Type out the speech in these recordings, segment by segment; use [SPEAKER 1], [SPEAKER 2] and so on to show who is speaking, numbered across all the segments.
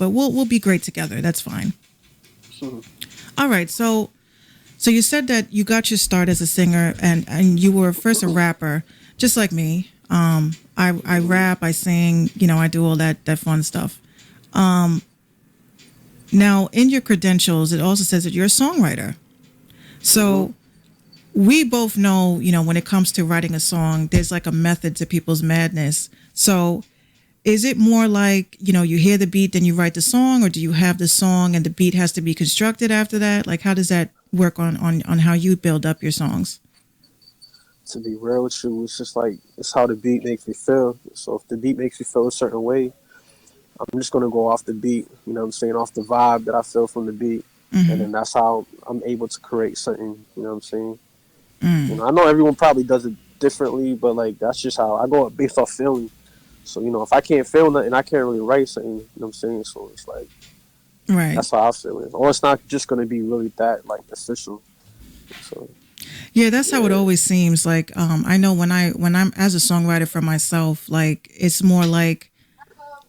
[SPEAKER 1] but we'll be great together. That's fine.
[SPEAKER 2] Mhm.
[SPEAKER 1] All right. So you said that you got your start as a singer, and you were first a rapper, just like me. I rap, I sing, I do all that fun stuff. Now, in your credentials, it also says that you're a songwriter.
[SPEAKER 2] Mhm.
[SPEAKER 1] So we both know, when it comes to writing a song, there's like a method to people's madness. So is it more like, you hear the beat, then you write the song, or do you have the song and the beat has to be constructed after that? Like, how does that work on how you build up your songs?
[SPEAKER 2] To be real with you, it's just like it's how the beat makes me feel. So if the beat makes me feel a certain way, I'm just gonna go off the beat. You know what I'm saying? Off the vibe that I feel from the beat, and
[SPEAKER 1] Hmm.
[SPEAKER 2] then that's how I'm able to create something. You know what I'm saying?
[SPEAKER 1] Mm.
[SPEAKER 2] I know everyone probably does it differently, but like that's just how I go based off feeling. So if I can't feel nothing, I can't really write something. You know what I'm saying? So it's like
[SPEAKER 1] Right.
[SPEAKER 2] that's how I feel it. Or it's not just gonna be really that like official. So
[SPEAKER 1] Yeah, that's how it
[SPEAKER 2] yeah,
[SPEAKER 1] always seems. Like, I know when I'm as a songwriter for myself, like it's more like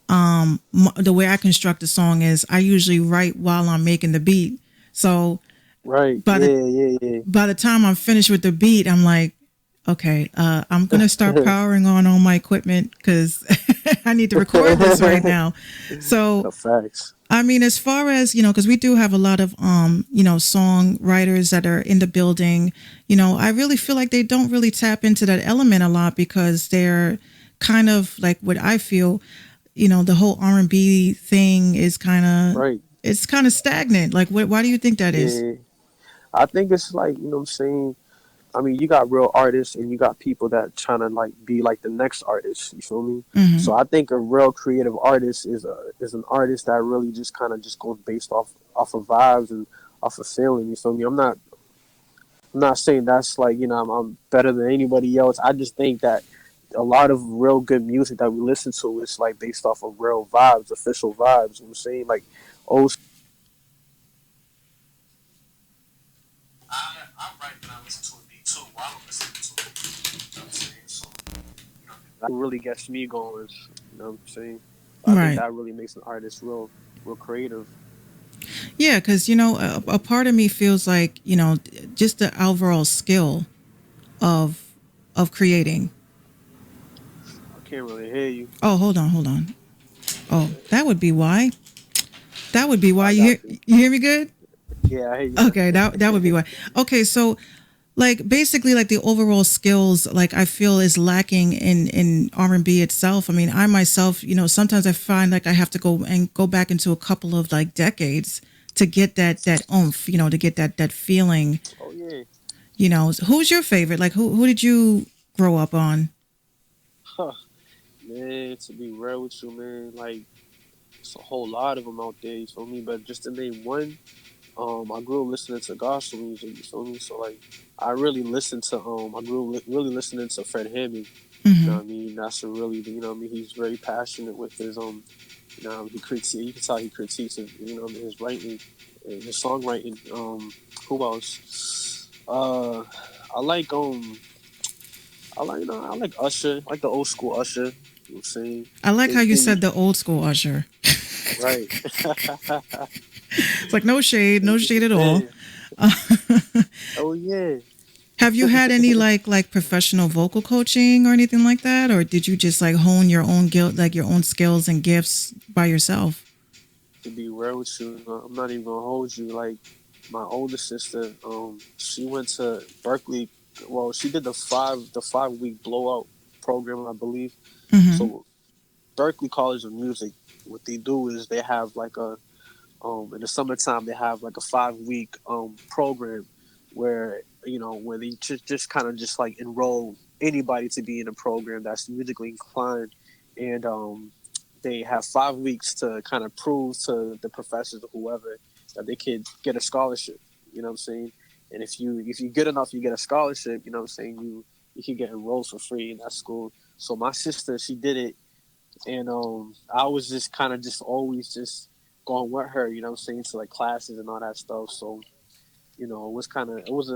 [SPEAKER 1] the way I construct a song is I usually write while I'm making the beat. So
[SPEAKER 2] right.
[SPEAKER 1] by the
[SPEAKER 2] Yeah.
[SPEAKER 1] by the time I'm finished with the beat, I'm like, okay, I'm gonna start powering on all my equipment because I need to record this right now. So
[SPEAKER 2] The facts.
[SPEAKER 1] I mean, as far as, because we do have a lot of, songwriters that are in the building, I really feel like they don't really tap into that element a lot because they're kind of like what I feel, the whole R&B thing is
[SPEAKER 2] Right.
[SPEAKER 1] it's kind of stagnant. Like, why do you think that is?
[SPEAKER 2] Yeah. I think it's like, what I'm saying? I mean, you got real artists and you got people that trying to like be like the next artist. You feel me?
[SPEAKER 1] Hmm.
[SPEAKER 2] So I think a real creative artist is an artist that really just kind of just goes based off of vibes and off of feeling. You feel me? I'm not saying that's like I'm better than anybody else. I just think that a lot of real good music that we listen to is like based off of real vibes, official vibes. You know what I'm saying? Like old. I write when I listen to a beat too. While I'm listening to it. You know what I'm saying? So that really gets me going. You know what I'm saying? I think
[SPEAKER 1] Right.
[SPEAKER 2] that really makes an artist real creative.
[SPEAKER 1] Yeah, because, a part of me feels like, just the overall skill of creating.
[SPEAKER 2] I can't really hear you.
[SPEAKER 1] Oh, hold on, hold on. Oh, that would be why. That would be why
[SPEAKER 2] I got you.
[SPEAKER 1] you hear me good?
[SPEAKER 2] Yeah, I hear you
[SPEAKER 1] Okay,
[SPEAKER 2] now.
[SPEAKER 1] that would be why. Okay, so like basically like the overall skills like I feel is lacking in R&B itself. I mean, I myself, sometimes I find like I have to go back into a couple of like decades to get that oomph, to get that feeling.
[SPEAKER 2] Oh yeah.
[SPEAKER 1] Who's your favorite? Like who did you grow up on?
[SPEAKER 2] Huh. Man, to be real with you, man, like it's a whole lot of them out there. You feel me? But just to name one, I grew up listening to gospel music. You feel me? So like, I really listened to I grew really listening to Fred Hammond. You know
[SPEAKER 1] Hmm.
[SPEAKER 2] what I mean? That's a really what I mean. He's very passionate with his he critiques. You can tell he critiques his his writing, his songwriting. Who else? I like I like Usher. I like the old school Usher. You know what I'm saying?
[SPEAKER 1] I like how you
[SPEAKER 2] Then you
[SPEAKER 1] said the old school Usher.
[SPEAKER 2] right.
[SPEAKER 1] It's like no shade at all.
[SPEAKER 2] Man, oh yeah.
[SPEAKER 1] Have you had any like professional vocal coaching or anything like that, or did you just like hone your own like your own skills and gifts by yourself?
[SPEAKER 2] To be real with you, I'm not even gonna hold you. Like my older sister, she went to Berkeley. Well, she did the 5 week blowout program, I believe.
[SPEAKER 1] Hmm.
[SPEAKER 2] So Berkeley College of Music, what they do is they have like a in the summertime they have like a 5 week program where where they just kind of just like enroll anybody to be in a program that's musically inclined, and they have 5 weeks to kind of prove to the professors or whoever that they could get a scholarship. You know what I'm saying? And if you good enough, you get a scholarship. You know what I'm saying? You can get enrolled for free in that school. So my sister, she did it, and I was just kind of just always just going with her, you know what I'm saying, to like classes and all that stuff. So it was kind of it was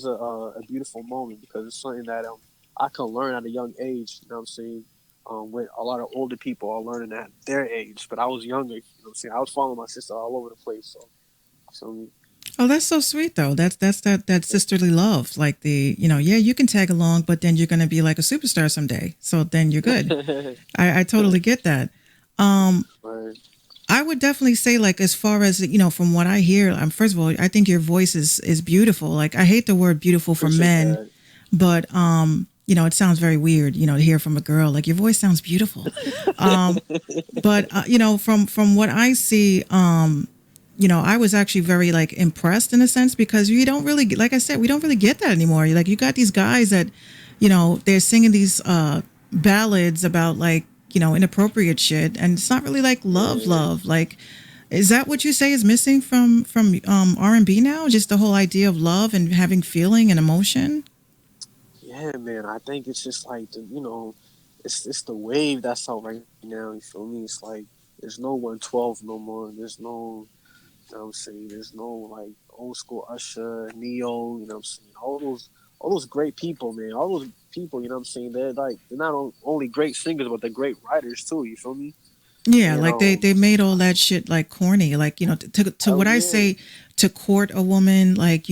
[SPEAKER 2] a beautiful moment because it's something that I can learn at a young age, you know what I'm saying. with a lot of older people are learning at their age. But I was younger, you know what I'm saying? I was following my sister all over the place. So
[SPEAKER 1] Oh, that's so sweet though. That's that sisterly love. Like the, yeah, you can tag along, but then you're gonna be like a superstar someday. So then you're good. I totally get that. Um,
[SPEAKER 2] right.
[SPEAKER 1] I would definitely say, like, as far as from what I hear, first of all, I think your voice is beautiful. Like, I hate the word beautiful for
[SPEAKER 2] Appreciate
[SPEAKER 1] men,
[SPEAKER 2] that.
[SPEAKER 1] but it sounds very weird, to hear from a girl. Like, your voice sounds beautiful. Um, but from what I see, I was actually very like impressed in a sense because you don't really, like I said, we don't really get that anymore. Like, you got these guys that, they're singing these ballads about like inappropriate shit, and it's not really like love,
[SPEAKER 2] Yeah.
[SPEAKER 1] love. Like, is that what you say is missing from R&B now? Just the whole idea of love and having feeling and emotion.
[SPEAKER 2] Yeah, man. I think it's just like it's the wave that's out right now. You feel me? It's like there's no 112 no more. There's no, you know what I'm saying? There's no like old school Usher, Neo. You know what I'm saying? All those great people, man. All those people. You know what I'm saying? They're not only great singers, but they're great writers too. You feel me?
[SPEAKER 1] Yeah,
[SPEAKER 2] And
[SPEAKER 1] like they made all that shit like corny. Like, to
[SPEAKER 2] hell
[SPEAKER 1] what I
[SPEAKER 2] yeah,
[SPEAKER 1] say, to court a woman, like,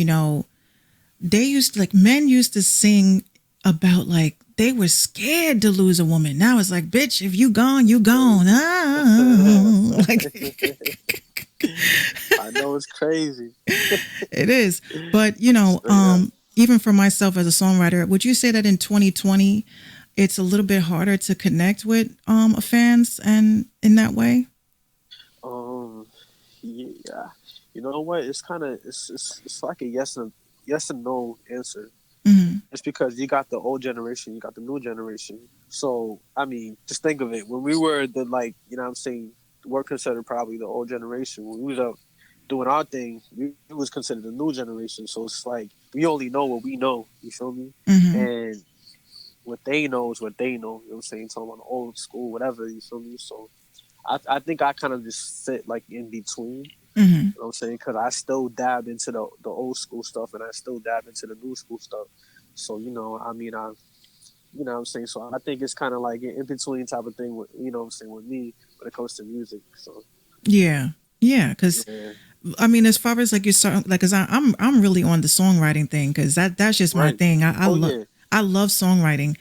[SPEAKER 1] they used to, like, men used to sing about like they were scared to lose a woman. Now it's like, bitch, if you gone, you gone. Ah. Like,
[SPEAKER 2] I know it's crazy.
[SPEAKER 1] it is. But,
[SPEAKER 2] Straight up.
[SPEAKER 1] even for myself as a songwriter, would you say that in 2020 it's a little bit harder to connect with fans and in that way?
[SPEAKER 2] Um, yeah. You know what? It's kind of it's like a yes and no answer.
[SPEAKER 1] Hmm.
[SPEAKER 2] It's because you got the old generation, you got the new generation. So I mean, just think of it. When we were the like, you know what I'm saying, we're considered probably the old generation. When we was up doing our thing, we was considered the new generation. So it's like we only know what we know. You feel me?
[SPEAKER 1] Hmm.
[SPEAKER 2] And what they know is what they know. You know what I'm saying? Talking about the old school, whatever. You feel me? So I think I kind of just sit like in between.
[SPEAKER 1] Hmm.
[SPEAKER 2] You know what I'm saying? Because I still dab into the old school stuff and I still dab into the new school stuff. So, I mean, you know what I'm saying? So I think it's kind of like an in between type of thing with, you know what I'm saying, with me when it comes to music. So,
[SPEAKER 1] Yeah. Yeah, because
[SPEAKER 2] yeah.
[SPEAKER 1] I mean, as far as like your song, like, cause I'm really on the songwriting thing, cause that's just my
[SPEAKER 2] Right.
[SPEAKER 1] thing.
[SPEAKER 2] Oh, yeah.
[SPEAKER 1] I love songwriting.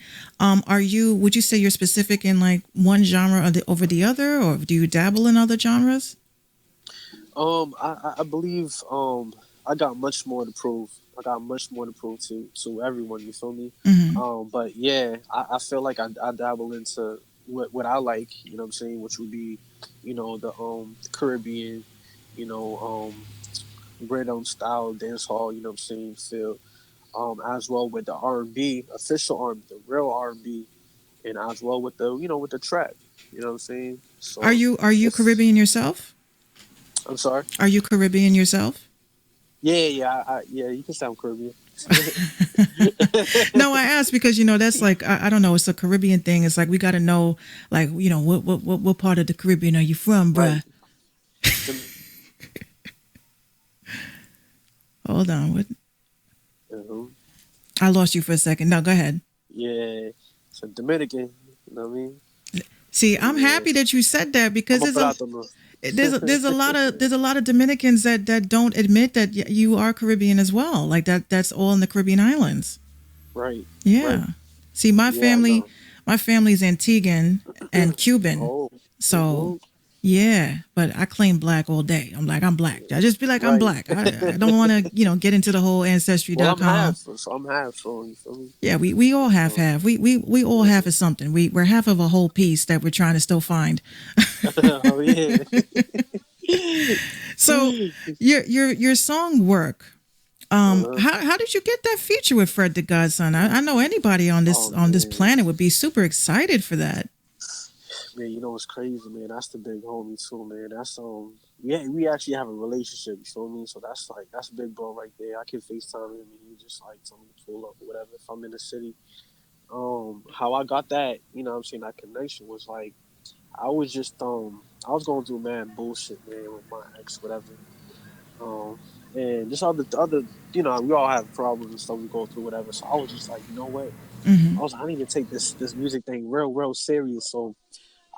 [SPEAKER 1] Would you say you're specific in like one genre over the other, or do you dabble in other genres?
[SPEAKER 2] I believe I got much more to prove. I got much more to prove to everyone. You feel me?
[SPEAKER 1] Hmm.
[SPEAKER 2] But yeah, I feel like I dabble into what I like. You know what I'm saying? Which would be, the Caribbean, you know, rhythm style dance hall. You know what I'm saying? Feel as well with the R&B, official R&B, the real R&B, and as well with the with the trap. You know what I'm saying? So
[SPEAKER 1] Are you
[SPEAKER 2] it's.
[SPEAKER 1] Caribbean yourself?
[SPEAKER 2] I'm sorry.
[SPEAKER 1] Are you Caribbean yourself?
[SPEAKER 2] Yeah, yeah, yeah. You can sound Caribbean.
[SPEAKER 1] No, I asked because that's like I don't know. It's a Caribbean thing. It's like we got to know, like, what part of the Caribbean are you from,
[SPEAKER 2] Right.
[SPEAKER 1] bruh?
[SPEAKER 2] Dom-
[SPEAKER 1] Hold on, what?
[SPEAKER 2] uh-huh.
[SPEAKER 1] I lost you for a second. No, go ahead.
[SPEAKER 2] Yeah. So Dominican. You know what I mean?
[SPEAKER 1] See,
[SPEAKER 2] So
[SPEAKER 1] I'm
[SPEAKER 2] yeah.
[SPEAKER 1] happy that you said that
[SPEAKER 2] I'm
[SPEAKER 1] because
[SPEAKER 2] gonna put out the look.
[SPEAKER 1] there's a lot of Dominicans that don't admit that you are Caribbean as well. Like that's all in the Caribbean islands.
[SPEAKER 2] Right. Right.
[SPEAKER 1] Yeah. See,
[SPEAKER 2] Yeah, I know.
[SPEAKER 1] my family's Antiguan and Cuban.
[SPEAKER 2] Oh.
[SPEAKER 1] So,
[SPEAKER 2] hmm
[SPEAKER 1] yeah, but I claim black all day. I'm like, I'm black. I just be like, I'm
[SPEAKER 2] Right.
[SPEAKER 1] black. I don't want to, get into the whole
[SPEAKER 2] Well, I'm
[SPEAKER 1] ancestry.com.
[SPEAKER 2] half, so I'm half. So you feel me?
[SPEAKER 1] Yeah, we all have
[SPEAKER 2] So,
[SPEAKER 1] half. We all
[SPEAKER 2] yeah.
[SPEAKER 1] have is something. We're half of a whole piece that we're trying to still find.
[SPEAKER 2] Oh yeah.
[SPEAKER 1] So your song work.
[SPEAKER 2] uh-huh.
[SPEAKER 1] How did you get that feature with Fred the Godson? I know anybody on
[SPEAKER 2] Oh
[SPEAKER 1] this
[SPEAKER 2] man.
[SPEAKER 1] planet would be super excited for that.
[SPEAKER 2] Man, you know what's crazy, man? That's the big homie too, man. That's yeah, we actually have a relationship, you feel me? So that's big bro right there. I can FaceTime him and he just like tell me to pull up or whatever if I'm in the city. How I got that, you know what I'm saying, that connection was like I was going through man bullshit, man, with my ex, whatever. Um and just other we all have problems and stuff we go through, whatever. So I was just like, you know what?
[SPEAKER 1] Mm-hmm.
[SPEAKER 2] I was like, I need to take this music thing real serious. So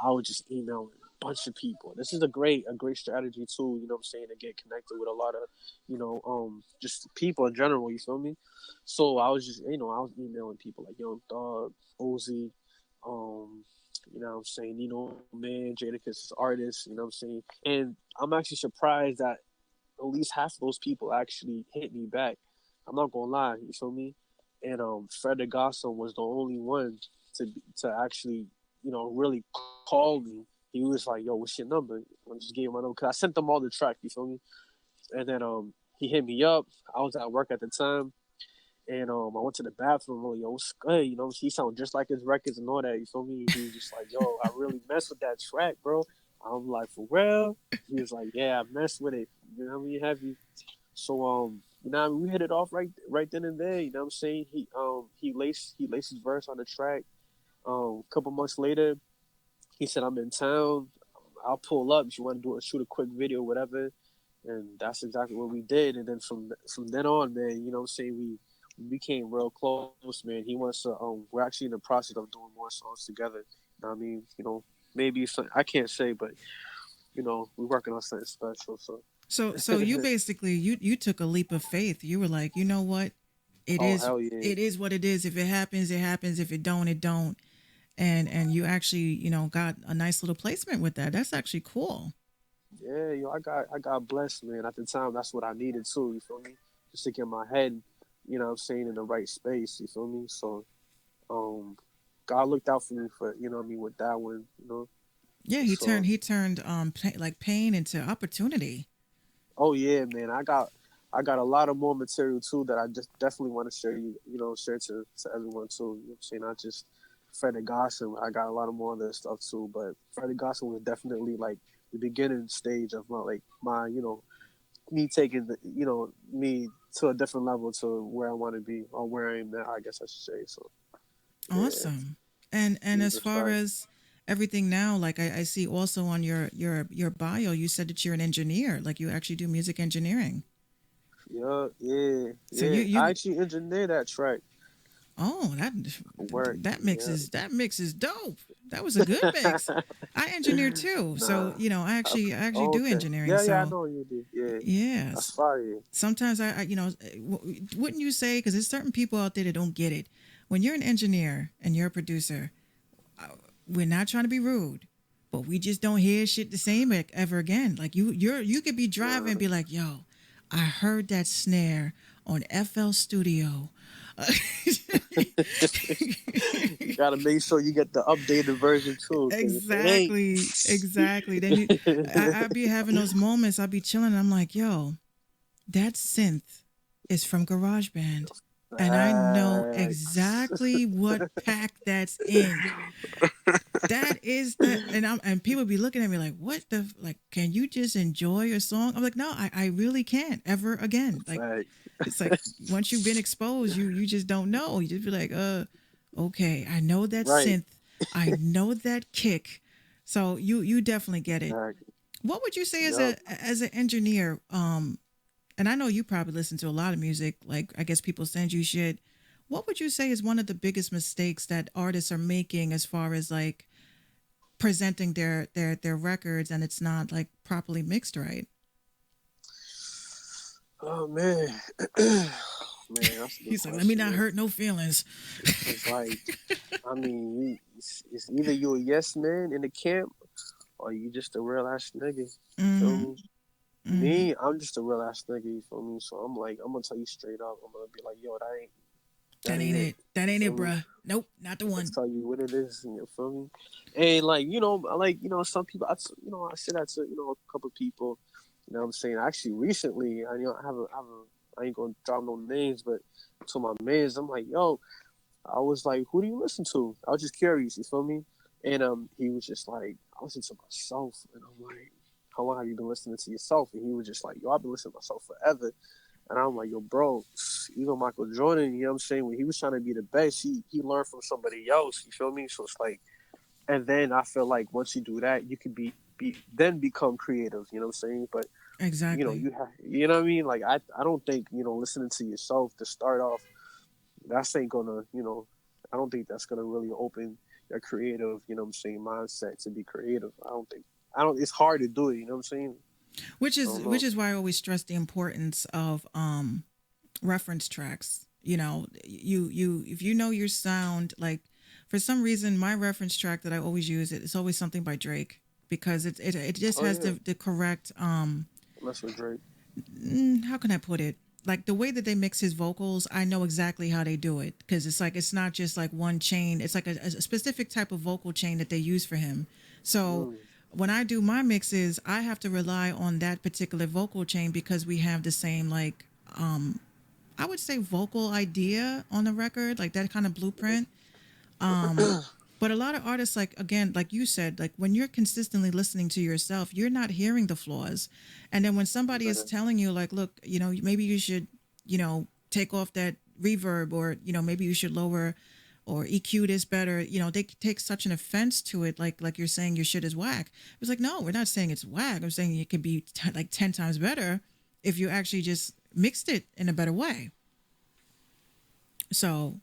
[SPEAKER 2] I would just email a bunch of people. This is a great strategy too. You know what I'm saying, to get connected with a lot of, just people in general. You feel me? So I was just, I was emailing people like Young Thug, Uzi, um, you know what I'm saying, Man, Jadakiss is artist. You know what I'm saying, and I'm actually surprised that at least half of those people actually hit me back. I'm not gonna lie, you feel me? And Fred the Gossam was the only one to actually, really call me. He was like, "Yo, what's your number?" I just gave him my number because I sent them all the track. You feel me? And then he hit me up. I was at work at the time, and I went to the bathroom. Really, yo, what's good? He sounded just like his records and all that. You feel me? He was just like, "Yo, I really messed with that track, bro." I'm like, "For real?" He was like, "Yeah, I messed with it. You know what I mean? Heavy." So we hit it off right then and there. You know what I'm saying? He laced his verse on the track. A couple months later, he said, "I'm in town. I'll pull up if you want to shoot a quick video, whatever." And that's exactly what we did. And then from then on, man, you know what I'm saying, we became real close, man. He wants to we're actually in the process of doing more songs together. You know what I mean? Maybe I can't say, but we're working on something special. So
[SPEAKER 1] So you basically you took a leap of faith. You were like, you know what? It
[SPEAKER 2] oh
[SPEAKER 1] is
[SPEAKER 2] hell yeah.
[SPEAKER 1] it is what it is. If it happens, it happens. If it don't, it don't. And you actually, got a nice little placement with that. That's actually cool.
[SPEAKER 2] Yeah, I got blessed, man. At the time, that's what I needed too. You feel me? Just to get my head, what I'm saying, in the right space. You feel me? So, um, God looked out for me for what I mean with that one.
[SPEAKER 1] Yeah,
[SPEAKER 2] So,
[SPEAKER 1] he turned like pain into opportunity.
[SPEAKER 2] oh yeah, man. I got a lot of more material too that I just definitely want to share share to everyone too. You know what I'm saying? Not just Freddie Gossam. I got a lot of more other stuff too, but Freddie Gossam was definitely like the beginning stage of my me taking me to a different level to where I want to be or where I am now. I guess I should say. So yeah,
[SPEAKER 1] Awesome. And
[SPEAKER 2] it's
[SPEAKER 1] as
[SPEAKER 2] a
[SPEAKER 1] far
[SPEAKER 2] fact.
[SPEAKER 1] as everything now, like I see also on your bio, you said that you're an engineer. Like you actually do music engineering.
[SPEAKER 2] Yeah, yeah,
[SPEAKER 1] So
[SPEAKER 2] yeah. I
[SPEAKER 1] you
[SPEAKER 2] actually engineered that track.
[SPEAKER 1] oh
[SPEAKER 2] Work. Yeah.
[SPEAKER 1] that mix is dope. That was a good mix. I engineer too, so
[SPEAKER 2] Nah.
[SPEAKER 1] I
[SPEAKER 2] Okay.
[SPEAKER 1] actually
[SPEAKER 2] Oh,
[SPEAKER 1] do
[SPEAKER 2] okay.
[SPEAKER 1] engineering.
[SPEAKER 2] Yeah, I
[SPEAKER 1] So
[SPEAKER 2] know you do. Yeah. That's
[SPEAKER 1] yes,
[SPEAKER 2] fire.
[SPEAKER 1] sometimes wouldn't you say, because there's certain people out there that don't get it. When you're an engineer and you're a producer, we're not trying to be rude, but we just don't hear shit the same ever again. Like you could be driving and
[SPEAKER 2] Nah.
[SPEAKER 1] be like, yo, I heard that snare on FL Studio.
[SPEAKER 2] You gotta make sure you get the updated version too, because if it ain't,
[SPEAKER 1] Exactly. Then I be having those moments. I'll be chilling. And I'm like, yo, that synth is from GarageBand. And I know
[SPEAKER 2] facts.
[SPEAKER 1] exactly what pack that's in. That is the and people be looking at me like, what the like, can you just enjoy your song? I'm like, no, I really can't ever again. Like
[SPEAKER 2] Facts.
[SPEAKER 1] it's like once you've been exposed, you just don't know. You just be like, okay, I know that
[SPEAKER 2] Right.
[SPEAKER 1] synth, I know that kick. So you definitely get it.
[SPEAKER 2] Exactly.
[SPEAKER 1] What would you say
[SPEAKER 2] Yup.
[SPEAKER 1] as an engineer? And I know you probably listen to a lot of music. Like I guess people send you shit. What would you say is one of the biggest mistakes that artists are making as far as like presenting their records and it's not like properly mixed right?
[SPEAKER 2] Oh man. Man, that's a good
[SPEAKER 1] He's like, let me
[SPEAKER 2] question,
[SPEAKER 1] not
[SPEAKER 2] man.
[SPEAKER 1] hurt no feelings.
[SPEAKER 2] It's like, I mean, it's either you a yes man in the camp or you just a real ass nigga. You feel
[SPEAKER 1] Mm-hmm.
[SPEAKER 2] me?
[SPEAKER 1] Mm-hmm.
[SPEAKER 2] Me, I'm just a real ass nigga. You feel me? So I'm like, I'm gonna tell you straight up. I'm gonna be like, yo, that
[SPEAKER 1] That
[SPEAKER 2] ain't
[SPEAKER 1] ain't
[SPEAKER 2] it.
[SPEAKER 1] it. That
[SPEAKER 2] You
[SPEAKER 1] ain't
[SPEAKER 2] feel
[SPEAKER 1] it,
[SPEAKER 2] me?
[SPEAKER 1] bruh. Nope, not the
[SPEAKER 2] I'm gonna
[SPEAKER 1] one.
[SPEAKER 2] tell you what it is. You feel me? And like, some people, I said that to a couple of people. You know what I'm saying? Actually, recently, I ain't gonna drop no names, but to my mans, I'm like, yo, I was like, who do you listen to? I was just curious, you feel me? And he was just like, I listen to myself. And I'm like, how long have you been listening to yourself? And he was just like, yo, I've been listening to myself forever. And I'm like, yo, bro, even Michael Jordan, you know what I'm saying? When he was trying to be the best, he learned from somebody else, you feel me? So it's like, and then I feel like once you do that, you can then become creative, you know what I'm saying? But
[SPEAKER 1] Exactly.
[SPEAKER 2] you know what I mean? I don't think, listening to yourself to start off, that's ain't gonna, I don't think that's gonna really open your creative, you know what I'm saying, mindset to be creative. I don't. It's hard to do it. You know what I'm saying?
[SPEAKER 1] Which
[SPEAKER 2] I don't
[SPEAKER 1] is which
[SPEAKER 2] know.
[SPEAKER 1] is why I always stress the importance of reference tracks. You know, you if you know your sound, like for some reason my reference track that I always use, it's always something by Drake, because it just
[SPEAKER 2] Oh
[SPEAKER 1] has
[SPEAKER 2] yeah,
[SPEAKER 1] the correct
[SPEAKER 2] mess with Drake.
[SPEAKER 1] how can I put it? Like the way that they mix his vocals, I know exactly how they do it, because it's like it's not just like one chain. It's like a specific type of vocal chain that they use for him. So
[SPEAKER 2] Mm,
[SPEAKER 1] when I do my mixes, I have to rely on that particular vocal chain because we have the same like I would say vocal idea on the record, like that kind of blueprint. But a lot of artists, like again, like you said, like when you're consistently listening to yourself, you're not hearing the flaws. And then when somebody is
[SPEAKER 2] man.
[SPEAKER 1] telling you, like, look, maybe you should, take off that reverb, or maybe you should lower or EQ this better, they take such an offense to it, like you're saying your shit is whack. It's like, no, we're not saying it's whack. I'm saying it could be like 10 times better if you actually just mixed it in a better way. So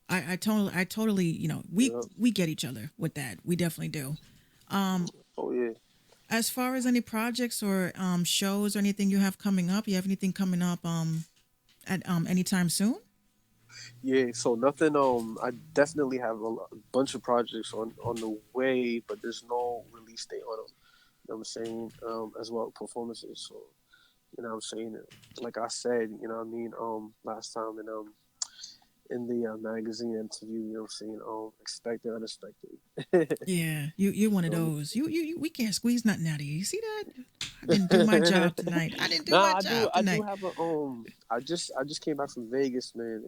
[SPEAKER 1] I totally, we
[SPEAKER 2] Yeah.
[SPEAKER 1] we get each other with that. We definitely do.
[SPEAKER 2] Oh yeah.
[SPEAKER 1] As far as any projects or shows or anything you have coming up, you have anything coming up at anytime soon?
[SPEAKER 2] Yeah. So nothing. I definitely have a bunch of projects on the way, but there's no release date on them. You know what I'm saying? As well performances. So you know what I'm saying. Like I said, you know what I mean. Last time, and in the magazine interview, you know what I'm saying? Expected, unexpected.
[SPEAKER 1] Yeah, you're one of
[SPEAKER 2] So,
[SPEAKER 1] those. We can't squeeze nothing out of you. You see that? I didn't do my job tonight. I didn't do my
[SPEAKER 2] nah,
[SPEAKER 1] job
[SPEAKER 2] I do
[SPEAKER 1] tonight.
[SPEAKER 2] have a I just came back from Vegas, man,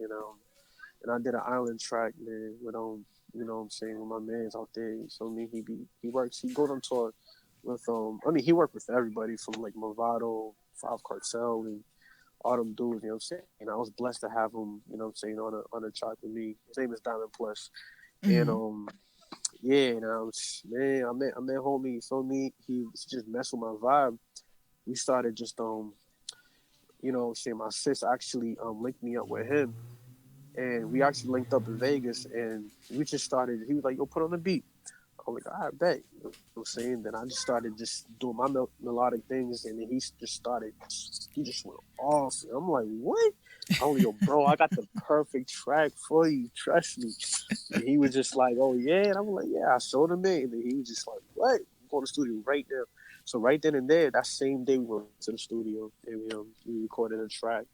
[SPEAKER 2] and I did an island track, man, with you know what I'm saying, with my man's out there. So me, he goes on tour with I mean he worked with everybody from like Movado, Five Cartel, and all them dudes, you know what I'm saying? And I was blessed to have him, you know what I'm saying, on a track with me. His name is Diamond Plus. And
[SPEAKER 1] Hmm.
[SPEAKER 2] yeah, and man, I met homie, you feel me? He just messed with my vibe. We started just you know what I'm saying, my sis actually linked me up with him, and we actually linked up in Vegas, and we just started. He was like, "Yo, put on the beat." I'm like, "I bet." You know what I'm saying? Then I just started just doing my melodic things, and then he just started. He just went off. And I'm like, "What?" I'm like, "Yo, bro, I got the perfect track for you. Trust me." And he was just like, "Oh yeah," and I'm like, "Yeah." I showed him it, and then he was just like, "What? I'm going to the studio right now." So right then and there, that same day, we went to the studio and we recorded a track,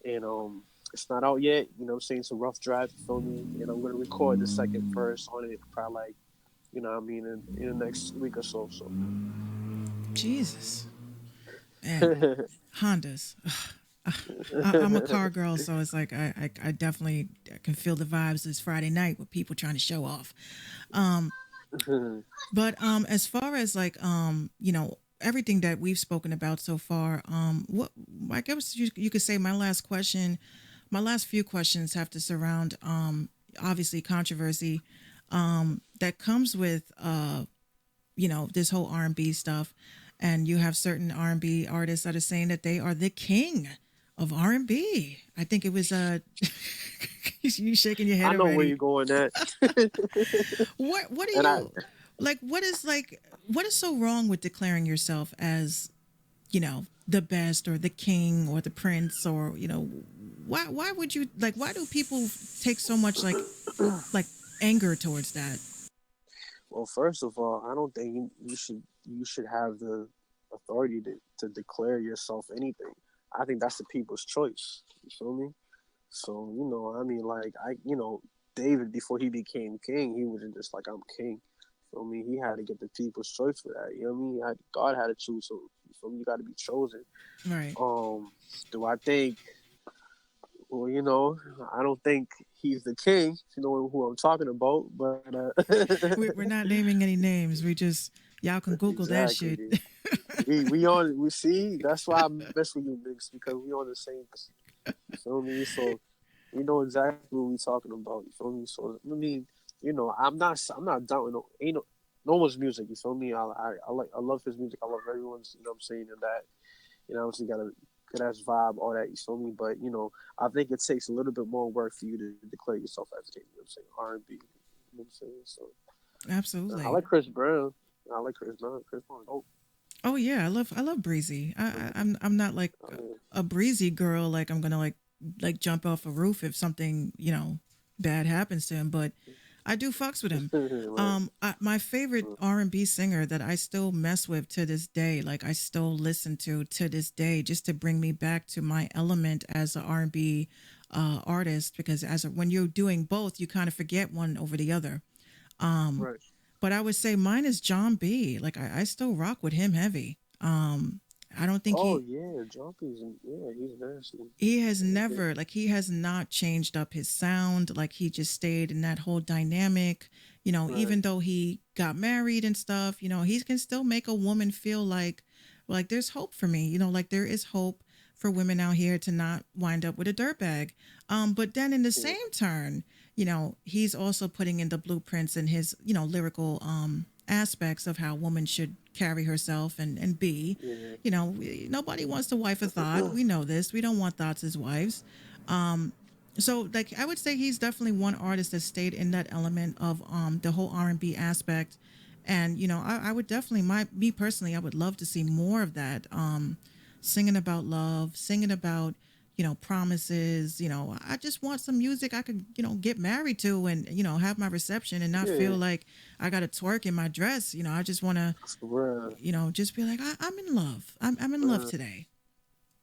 [SPEAKER 2] and it's not out yet. You know, what I'm saying, it's a rough draft. You feel me? And I'm gonna record the second verse on it probably like, you know what I mean, in the next week or so. So
[SPEAKER 1] Jesus. And Hondas. I'm a car girl, so it's like I definitely can feel the vibes this Friday night with people trying to show off. But as far as like everything that we've spoken about so far, what I guess you could say my last few questions have to surround obviously controversy that comes with this whole R&B stuff, and you have certain R&B artists that are saying that they are the king of R&B. I think it was you shaking your head
[SPEAKER 2] I know where
[SPEAKER 1] already.
[SPEAKER 2] you're going at,
[SPEAKER 1] What do
[SPEAKER 2] and
[SPEAKER 1] you like? What is so wrong with declaring yourself as the best or the king or the prince, or why would you like? Why do people take so much like anger towards that?
[SPEAKER 2] well, first of all, I don't think you should have the authority to declare yourself anything. I think that's the people's choice. You feel me? So you know, I mean, like you know, David before he became king, he wasn't just like I'm king. Feel me? He had to get the people's choice for that. You know what I mean? God had to choose. So you feel me? You got to be chosen.
[SPEAKER 1] Right.
[SPEAKER 2] Um, do I think? Well, you know, I don't think he's the king. You know who I'm talking about, but
[SPEAKER 1] We're not naming any names. We just y'all can Google that shit.
[SPEAKER 2] exactly. We see. That's why I mess with you, Minx, because we on the same. You feel me? So we know exactly what we talking about. You feel me? So I mean, you know, I'm not doubting. Ain't no one's music. You feel me? I love his music. I love everyone's. You know what I'm saying? And that, you know, obviously gotta good ass vibe, all that. You feel me? But I think it takes a little bit more work for you to declare yourself as gay. You know what I'm saying? R&B. You know what I'm saying? So I
[SPEAKER 1] Absolutely.
[SPEAKER 2] like Chris Brown. I like Chris Brown. Chris Brown. Oh,
[SPEAKER 1] Oh yeah, I love Breezy. I'm not like
[SPEAKER 2] oh
[SPEAKER 1] a Breezy girl. Like I'm gonna like jump off a roof if something bad happens to him. But I do fucks with him.
[SPEAKER 2] right.
[SPEAKER 1] My favorite
[SPEAKER 2] Mm,
[SPEAKER 1] R&B singer that I still mess with to this day, like I still listen to this day, just to bring me back to my element as an R&B artist. Because when you're doing both, you kind of forget one over the other.
[SPEAKER 2] right.
[SPEAKER 1] But I would say mine is John B. Like I still rock with him heavy. I don't think
[SPEAKER 2] Oh
[SPEAKER 1] he
[SPEAKER 2] yeah, Jumpy's. Yeah, he's nasty.
[SPEAKER 1] he has
[SPEAKER 2] Yeah, yeah.
[SPEAKER 1] never like he has not changed up his sound. Like he just stayed in that whole dynamic.
[SPEAKER 2] Right.
[SPEAKER 1] Even though he got married and stuff, he can still make a woman feel like there's hope for me. Like there is hope for women out here to not wind up with a dirtbag. But then in the
[SPEAKER 2] Yeah,
[SPEAKER 1] same turn, he's also putting in the blueprints and his lyrical aspects of how a woman should carry herself and be.
[SPEAKER 2] yeah.
[SPEAKER 1] Nobody wants to wife a thought. We know this. We don't want thoughts as wives. So like I would say he's definitely one artist that stayed in that element of the whole R&B aspect. And I would definitely me personally, I would love to see more of that. Singing about love, singing about promises. I just want some music I could get married to and have my reception and not feel
[SPEAKER 2] Yeah,
[SPEAKER 1] like I got to twerk in my dress. I just want to
[SPEAKER 2] for
[SPEAKER 1] just be like I'm in love. I'm in love
[SPEAKER 2] real.
[SPEAKER 1] today.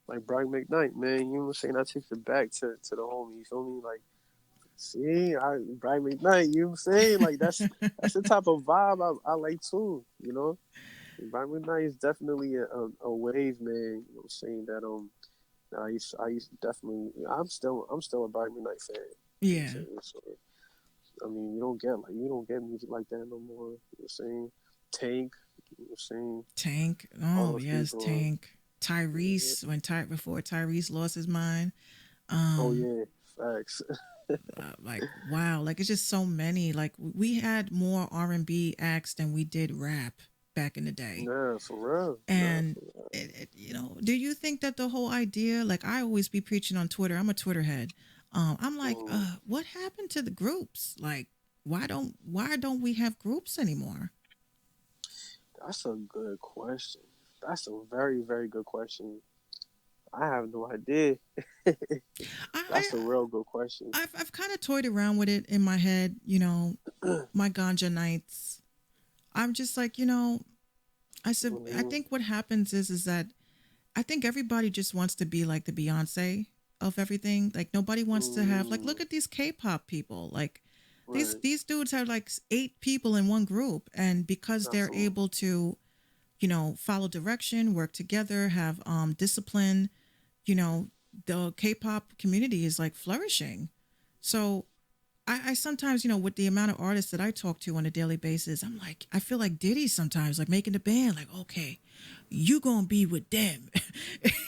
[SPEAKER 2] Like Brian McKnight, man. You know what I'm saying? I takes it back to the homie. You feel me? Like, see, Brian McKnight. You know what I'm saying? Like that's the type of vibe I like too. Brian McKnight is definitely a wave man. You know what I'm saying? I used to definitely. I'm still a Brian McKnight fan. You know what I'm
[SPEAKER 1] Yeah.
[SPEAKER 2] saying? So, I mean, you don't get music like that no more. You know what I'm saying? Tank. You know what I'm saying?
[SPEAKER 1] Tank.
[SPEAKER 2] All
[SPEAKER 1] Oh
[SPEAKER 2] those
[SPEAKER 1] yes,
[SPEAKER 2] people.
[SPEAKER 1] Tank.
[SPEAKER 2] Yeah.
[SPEAKER 1] Tyrese before Tyrese lost his mind.
[SPEAKER 2] Oh
[SPEAKER 1] Um,
[SPEAKER 2] yeah, facts.
[SPEAKER 1] like wow, like it's just so many. Like we had more R&B acts than we did rap back in the day.
[SPEAKER 2] Nah, for real. Nah,
[SPEAKER 1] And
[SPEAKER 2] for real.
[SPEAKER 1] do you think that the whole idea, like I always be preaching on Twitter, I'm a Twitter head. I'm like,
[SPEAKER 2] Mm,
[SPEAKER 1] what happened to the groups? Like, why don't we have groups anymore?
[SPEAKER 2] that's a good question. That's a very, very good question. I have no idea. That's a
[SPEAKER 1] I
[SPEAKER 2] real good question.
[SPEAKER 1] I've kind of toyed around with it in my head. My ganja nights. I'm just like, I said, I
[SPEAKER 2] Hmm.
[SPEAKER 1] think what happens is that I think everybody just wants to be like the Beyonce of everything. Like nobody wants to have like
[SPEAKER 2] Mm,
[SPEAKER 1] look at these K-pop people. Like these
[SPEAKER 2] right.
[SPEAKER 1] these dudes have like 8 people in one group, and because they're
[SPEAKER 2] Absolutely.
[SPEAKER 1] able to follow direction, work together, have discipline, you know the K-pop community is like flourishing. So I sometimes, with the amount of artists that I talk to on a daily basis, I'm like, I feel like Diddy sometimes, like making the band, like, okay, you gonna be with them.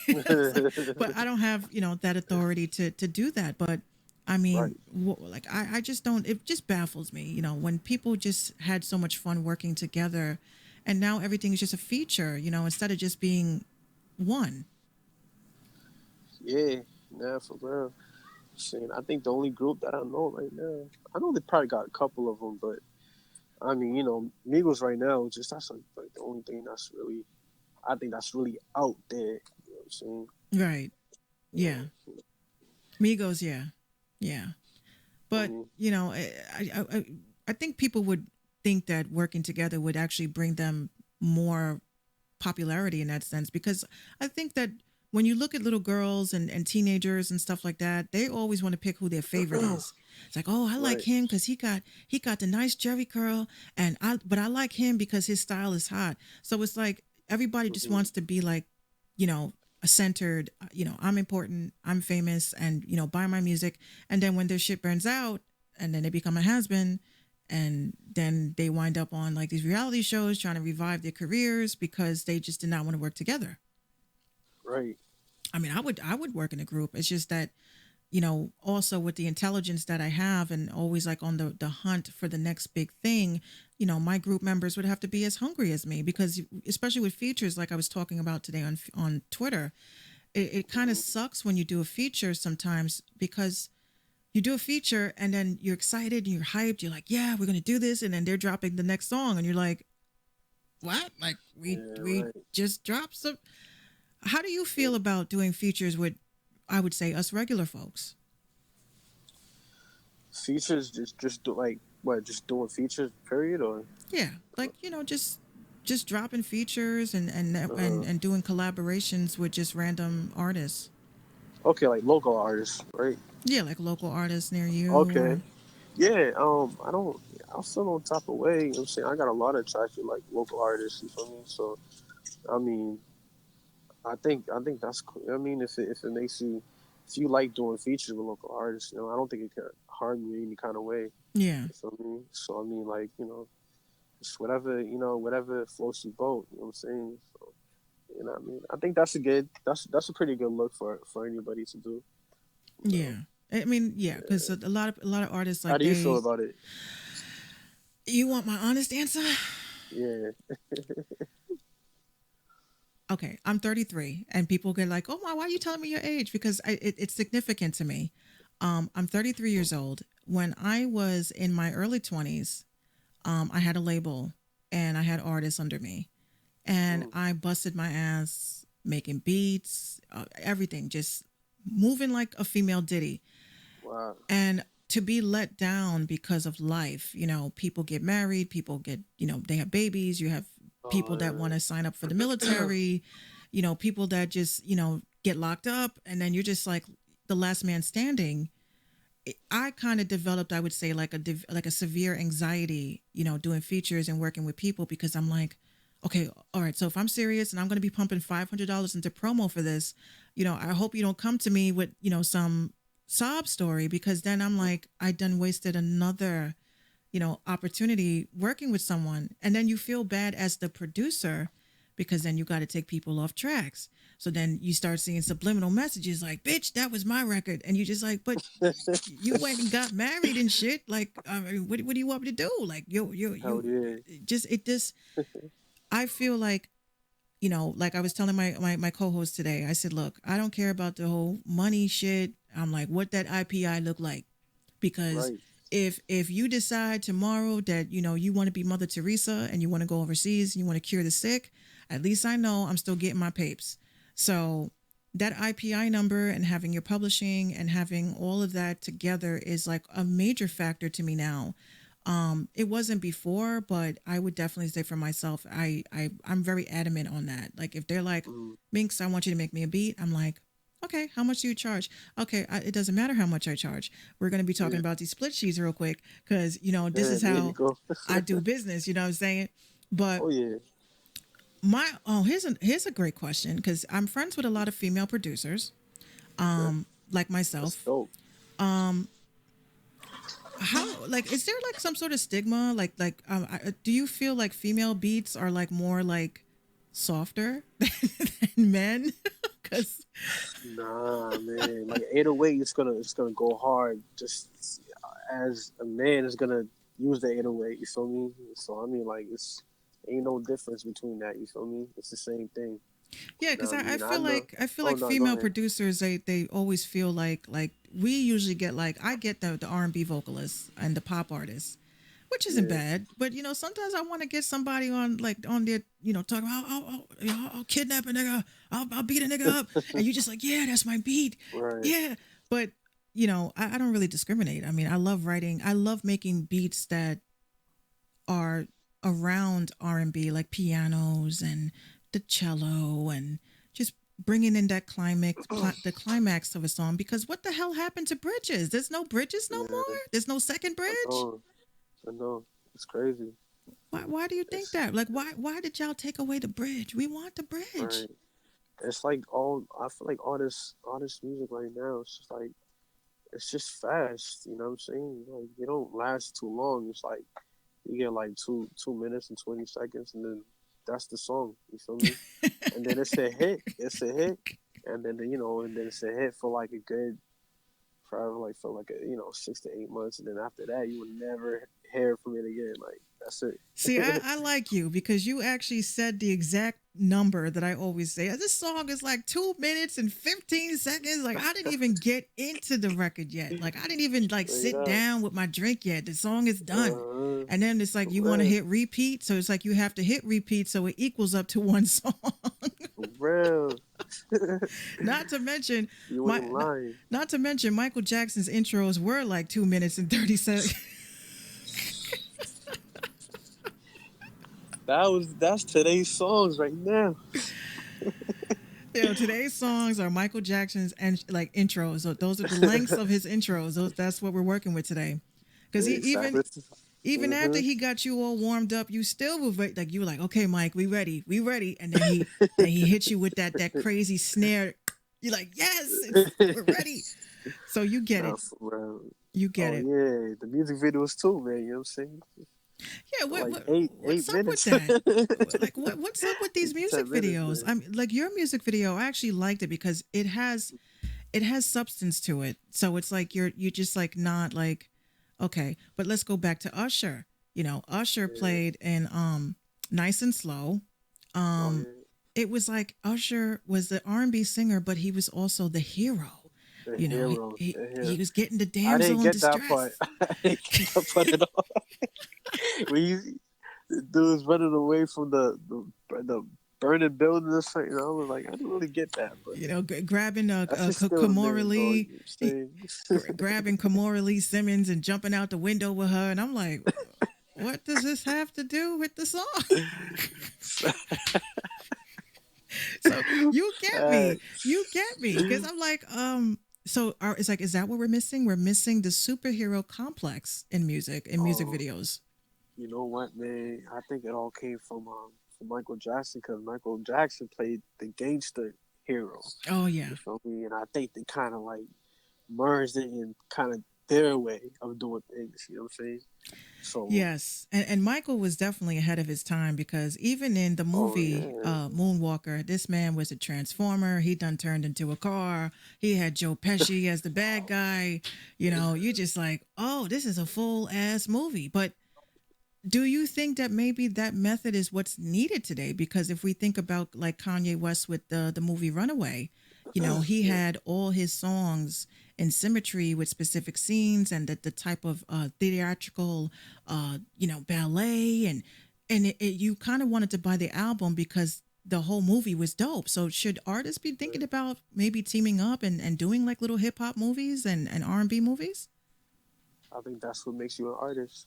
[SPEAKER 1] It's like, but I don't have, that authority to do that. But I mean,
[SPEAKER 2] Right.
[SPEAKER 1] like, I just don't, it just baffles me, when people just had so much fun working together and now everything is just a feature, instead of just being one.
[SPEAKER 2] Yeah. Nah, for real. Shit, I think the only group that I know right now, I know they probably got a couple of them, but I mean, Migos right now, just that's like the only thing that's really, I think that's really out there. You know what I'm saying?
[SPEAKER 1] Right. Yeah. Migos, yeah. Yeah.
[SPEAKER 2] I
[SPEAKER 1] But
[SPEAKER 2] mean,
[SPEAKER 1] I think people would think that working together would actually bring them more popularity in that sense, because I think that when you look at little girls and teenagers and stuff like that, they always want to pick who their favorite is. It's like, oh, I like
[SPEAKER 2] right.
[SPEAKER 1] him because he got the nice Jerry curl, but I like him because his style is hot. So it's like everybody just
[SPEAKER 2] Hmm.
[SPEAKER 1] wants to be like, you know, a centered. I'm important, I'm famous, and buy my music. And then when their shit burns out, and then they become a has been, and then they wind up on like these reality shows trying to revive their careers because they just did not want to work together.
[SPEAKER 2] Right.
[SPEAKER 1] I mean, I would work in a group. It's just that also with the intelligence that I have and always like on the hunt for the next big thing, my group members would have to be as hungry as me, because especially with features like I was talking about today on Twitter, it kind of sucks when you do a feature sometimes because you do a feature and then you're excited and you're hyped. You're like, yeah, we're gonna do this, and then they're dropping the next song, and you're like, what? Like
[SPEAKER 2] Yeah,
[SPEAKER 1] we
[SPEAKER 2] right.
[SPEAKER 1] just dropped some. How do you
[SPEAKER 2] Yeah.
[SPEAKER 1] feel about doing features with, I would say, us regular folks?
[SPEAKER 2] Features just do like what? Just doing features, period, or
[SPEAKER 1] Yeah, like just dropping features
[SPEAKER 2] uh,
[SPEAKER 1] and doing collaborations with just random artists.
[SPEAKER 2] okay, like local artists, right?
[SPEAKER 1] Yeah, like local artists near you
[SPEAKER 2] Okay.
[SPEAKER 1] or
[SPEAKER 2] Yeah, I don't. I feel on top of way. You know what I'm saying, I got a lot of tracks with like local artists. You feel me? So I mean, I think that's cool. I mean, if it makes you, if you like doing features with local artists, I don't think it can harm you in any kind of way.
[SPEAKER 1] yeah,
[SPEAKER 2] You feel me? So I mean, like just whatever whatever floats your boat. You know what I'm saying? So what I mean, I think that's a pretty good look for anybody to do. You know?
[SPEAKER 1] yeah. I mean, yeah, because a lot of artists
[SPEAKER 2] How
[SPEAKER 1] like
[SPEAKER 2] do you feel
[SPEAKER 1] they.
[SPEAKER 2] about it?
[SPEAKER 1] You want my honest answer?
[SPEAKER 2] Yeah.
[SPEAKER 1] Okay, I'm 33, and people get like, "Oh my, why are you telling me your age?" Because it's significant to me. I'm 33 years old. When I was in my early 20s, I had a label and I had artists under me, and
[SPEAKER 2] Mm,
[SPEAKER 1] I busted my ass making beats, everything, just moving like a female Diddy.
[SPEAKER 2] wow.
[SPEAKER 1] And to be let down because of life, people get married, people get, they have babies, you have people that want to sign up for the
[SPEAKER 2] Oh,
[SPEAKER 1] military, people that just, get locked up, and then you're just like the last man standing. I kind of developed, I would say, like a severe anxiety, doing features and working with people because I'm like, okay, all right. So if I'm serious and I'm going to be pumping $500 into promo for this, I hope you don't come to me with some sob story because then I'm like, I done wasted another, opportunity working with someone, and then you feel bad as the producer because then you got to take people off tracks. So then you start seeing subliminal messages like, "Bitch, that was my record," and you just like, but you went and got married and shit. Like, I mean, what do you want me to do? Like,
[SPEAKER 2] hell yeah.
[SPEAKER 1] just. I feel like, like I was telling my co-host today. I said, look, I don't care about the whole money shit. I'm like, what that IPI look like? Because
[SPEAKER 2] Right.
[SPEAKER 1] if you decide tomorrow that you want to be Mother Teresa and you want to go overseas and you want to cure the sick, at least I know I'm still getting my papes. So that IPI number and having your publishing and having all of that together is like a major factor to me now. It wasn't before, but I would definitely say for myself, I'm very adamant on that. Like if they're like,
[SPEAKER 2] Mm,
[SPEAKER 1] Minx, I want you to make me a beat, I'm like, okay, how much do you charge? Okay, it doesn't matter how much I charge. We're going to be talking
[SPEAKER 2] yeah.
[SPEAKER 1] about these split sheets real quick because this
[SPEAKER 2] Yeah.
[SPEAKER 1] is
[SPEAKER 2] There you
[SPEAKER 1] how
[SPEAKER 2] go.
[SPEAKER 1] I do business. You know what I'm saying? But
[SPEAKER 2] Oh yeah.
[SPEAKER 1] here's a great question because I'm friends with a lot of female producers,
[SPEAKER 2] Okay.
[SPEAKER 1] like
[SPEAKER 2] That's
[SPEAKER 1] myself.
[SPEAKER 2] dope.
[SPEAKER 1] How, like, is there like some sort of stigma? Do you feel like female beats are like more like softer than men? Because
[SPEAKER 2] Nah, man. Like 808, it's gonna go hard. Just as a man is gonna use the 808. You feel me? So I mean, like it's ain't no difference between that. You feel me? It's the same thing.
[SPEAKER 1] yeah,
[SPEAKER 2] You know
[SPEAKER 1] because
[SPEAKER 2] what I
[SPEAKER 1] I
[SPEAKER 2] mean? I
[SPEAKER 1] feel
[SPEAKER 2] know.
[SPEAKER 1] like I feel
[SPEAKER 2] Oh
[SPEAKER 1] like
[SPEAKER 2] no, go
[SPEAKER 1] female
[SPEAKER 2] ahead.
[SPEAKER 1] producers they always feel like we usually get like I get the R&B vocalists and the pop artists, which isn't
[SPEAKER 2] Yeah.
[SPEAKER 1] bad, but sometimes I want to get somebody on their talking about I'll kidnap a nigga, I'll beat a nigga up, and you just like, yeah, that's my beat,
[SPEAKER 2] Right.
[SPEAKER 1] yeah, but I don't really discriminate. I mean, I love writing, I love making beats that are around R&B, like pianos and the cello and just bringing in that the climax of a song. Because what the hell happened to bridges? There's no bridges no
[SPEAKER 2] Yeah.
[SPEAKER 1] more. There's no second
[SPEAKER 2] I
[SPEAKER 1] bridge.
[SPEAKER 2] know. I know. It's crazy.
[SPEAKER 1] Why do you think
[SPEAKER 2] It's
[SPEAKER 1] that? Like, why did y'all take away the bridge? We want the bridge.
[SPEAKER 2] right. It's like all I feel like all this music right now. It's just like it's just fast. You know what I'm saying? Like they don't last too long. It's like you get like 2 minutes and 20 seconds, and then that's the song. You feel me? And then it's a hit. It's a hit, and then and then it's a hit for like a good forever, like for like 6 to 8 months, and then after that, you would never hear from it again. Like That's it.
[SPEAKER 1] See, I like you because you actually said the exact number that I always say. This song is like 2 minutes and 15 seconds. Like I didn't even get into the record yet. Like I didn't even like
[SPEAKER 2] Straight
[SPEAKER 1] sit
[SPEAKER 2] up.
[SPEAKER 1] down with my drink yet. The song is done.
[SPEAKER 2] Uh,
[SPEAKER 1] And then it's like
[SPEAKER 2] for
[SPEAKER 1] you want to
[SPEAKER 2] real.
[SPEAKER 1] hit repeat. So it's like you have to hit repeat so it equals up to one song.
[SPEAKER 2] For real.
[SPEAKER 1] Not to mention
[SPEAKER 2] You
[SPEAKER 1] my
[SPEAKER 2] ain't lying.
[SPEAKER 1] not to mention Michael Jackson's intros were like 2 minutes and 30 seconds.
[SPEAKER 2] That's today's songs right now.
[SPEAKER 1] Today's songs are Michael Jackson's and like intros. So those are the lengths of his intros. That's what we're working with today. Because he
[SPEAKER 2] Exactly.
[SPEAKER 1] even after
[SPEAKER 2] Mm-hmm.
[SPEAKER 1] he got you all warmed up, you still were like you were like, okay, Mike, we ready, and then he hits you with that crazy snare. You're like, yes, we're ready. So you get
[SPEAKER 2] Nah,
[SPEAKER 1] it,
[SPEAKER 2] for real.
[SPEAKER 1] you get
[SPEAKER 2] Oh
[SPEAKER 1] it.
[SPEAKER 2] yeah, the music videos too, man. You know what I'm saying?
[SPEAKER 1] Yeah,
[SPEAKER 2] Like eight
[SPEAKER 1] what's
[SPEAKER 2] eight
[SPEAKER 1] up with
[SPEAKER 2] minutes,
[SPEAKER 1] that? Like what's up with these music
[SPEAKER 2] 10 minutes,
[SPEAKER 1] videos?
[SPEAKER 2] man.
[SPEAKER 1] I'm like your music video. I actually liked it because it has substance to it. So it's like you just like not like okay, but let's go back to Usher. Usher
[SPEAKER 2] Yeah.
[SPEAKER 1] played in Nice and Slow.
[SPEAKER 2] Oh
[SPEAKER 1] Um
[SPEAKER 2] yeah.
[SPEAKER 1] it was like Usher was the R&B singer, but he was also the hero.
[SPEAKER 2] The
[SPEAKER 1] You know, he
[SPEAKER 2] hero.
[SPEAKER 1] he,
[SPEAKER 2] The hero.
[SPEAKER 1] he was getting the
[SPEAKER 2] I didn't
[SPEAKER 1] damsel in
[SPEAKER 2] get that part.
[SPEAKER 1] distress.
[SPEAKER 2] I didn't get that part at all. When the dude's running away from the burning building or something, I was like, I didn't really get that, but
[SPEAKER 1] Grabbing
[SPEAKER 2] that's just still a
[SPEAKER 1] Kamora
[SPEAKER 2] man, though. You
[SPEAKER 1] Lee,
[SPEAKER 2] know what I'm
[SPEAKER 1] grabbing Kamora Lee Simmons and jumping out the window with her, and I'm like, what does this have to do with the song?
[SPEAKER 2] saying?
[SPEAKER 1] So you get me,
[SPEAKER 2] Facts.
[SPEAKER 1] you get me, because I'm like, it's like, is that what we're missing? We're missing the superhero complex in music
[SPEAKER 2] Oh,
[SPEAKER 1] videos.
[SPEAKER 2] you know what, man? I think it all came from Michael Jackson because Michael Jackson played the gangster hero.
[SPEAKER 1] Oh
[SPEAKER 2] You
[SPEAKER 1] yeah.
[SPEAKER 2] feel me? And I think they kind of like merged it in kind of their way of doing things. You know what I'm saying? So,
[SPEAKER 1] Yes, and Michael was definitely ahead of his time because even in the
[SPEAKER 2] oh
[SPEAKER 1] movie
[SPEAKER 2] yeah,
[SPEAKER 1] Moonwalker, this man was a transformer. He done turned into a car. He had Joe Pesci as the bad guy. You just like, oh, this is a full ass movie. But do you think that maybe that method is what's needed today? Because if we think about like Kanye West with the movie Runaway, he
[SPEAKER 2] yeah.
[SPEAKER 1] had all his songs in symmetry with specific scenes and the type of theatrical, ballet you kind of wanted to buy the album because the whole movie was dope. So should artists be thinking about maybe teaming up and doing like little hip hop movies and R&B movies?
[SPEAKER 2] I think that's what makes you an artist.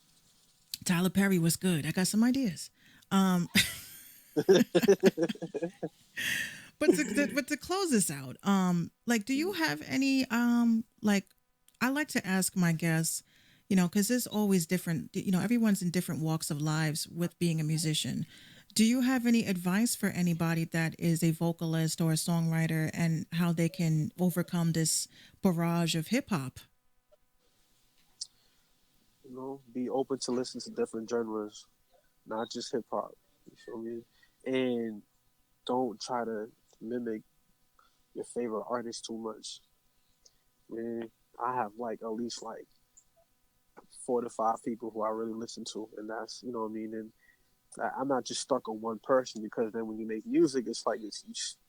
[SPEAKER 1] Tyler Perry was good. I got some ideas. Um, but to close this out, like, do you have any like, I like to ask my guests, because there's always different, everyone's in different walks of lives with being a musician. Do you have any advice for anybody that is a vocalist or a songwriter and how they can overcome this barrage of hip hop?
[SPEAKER 2] Be open to listen to different genres, not just hip hop. You feel me? And don't try to mimic your favorite artist too much. Man, I have like at least like 4 to 5 people who I really listen to, and that's you know what I mean. And I'm not just stuck on one person because then when you make music, it's like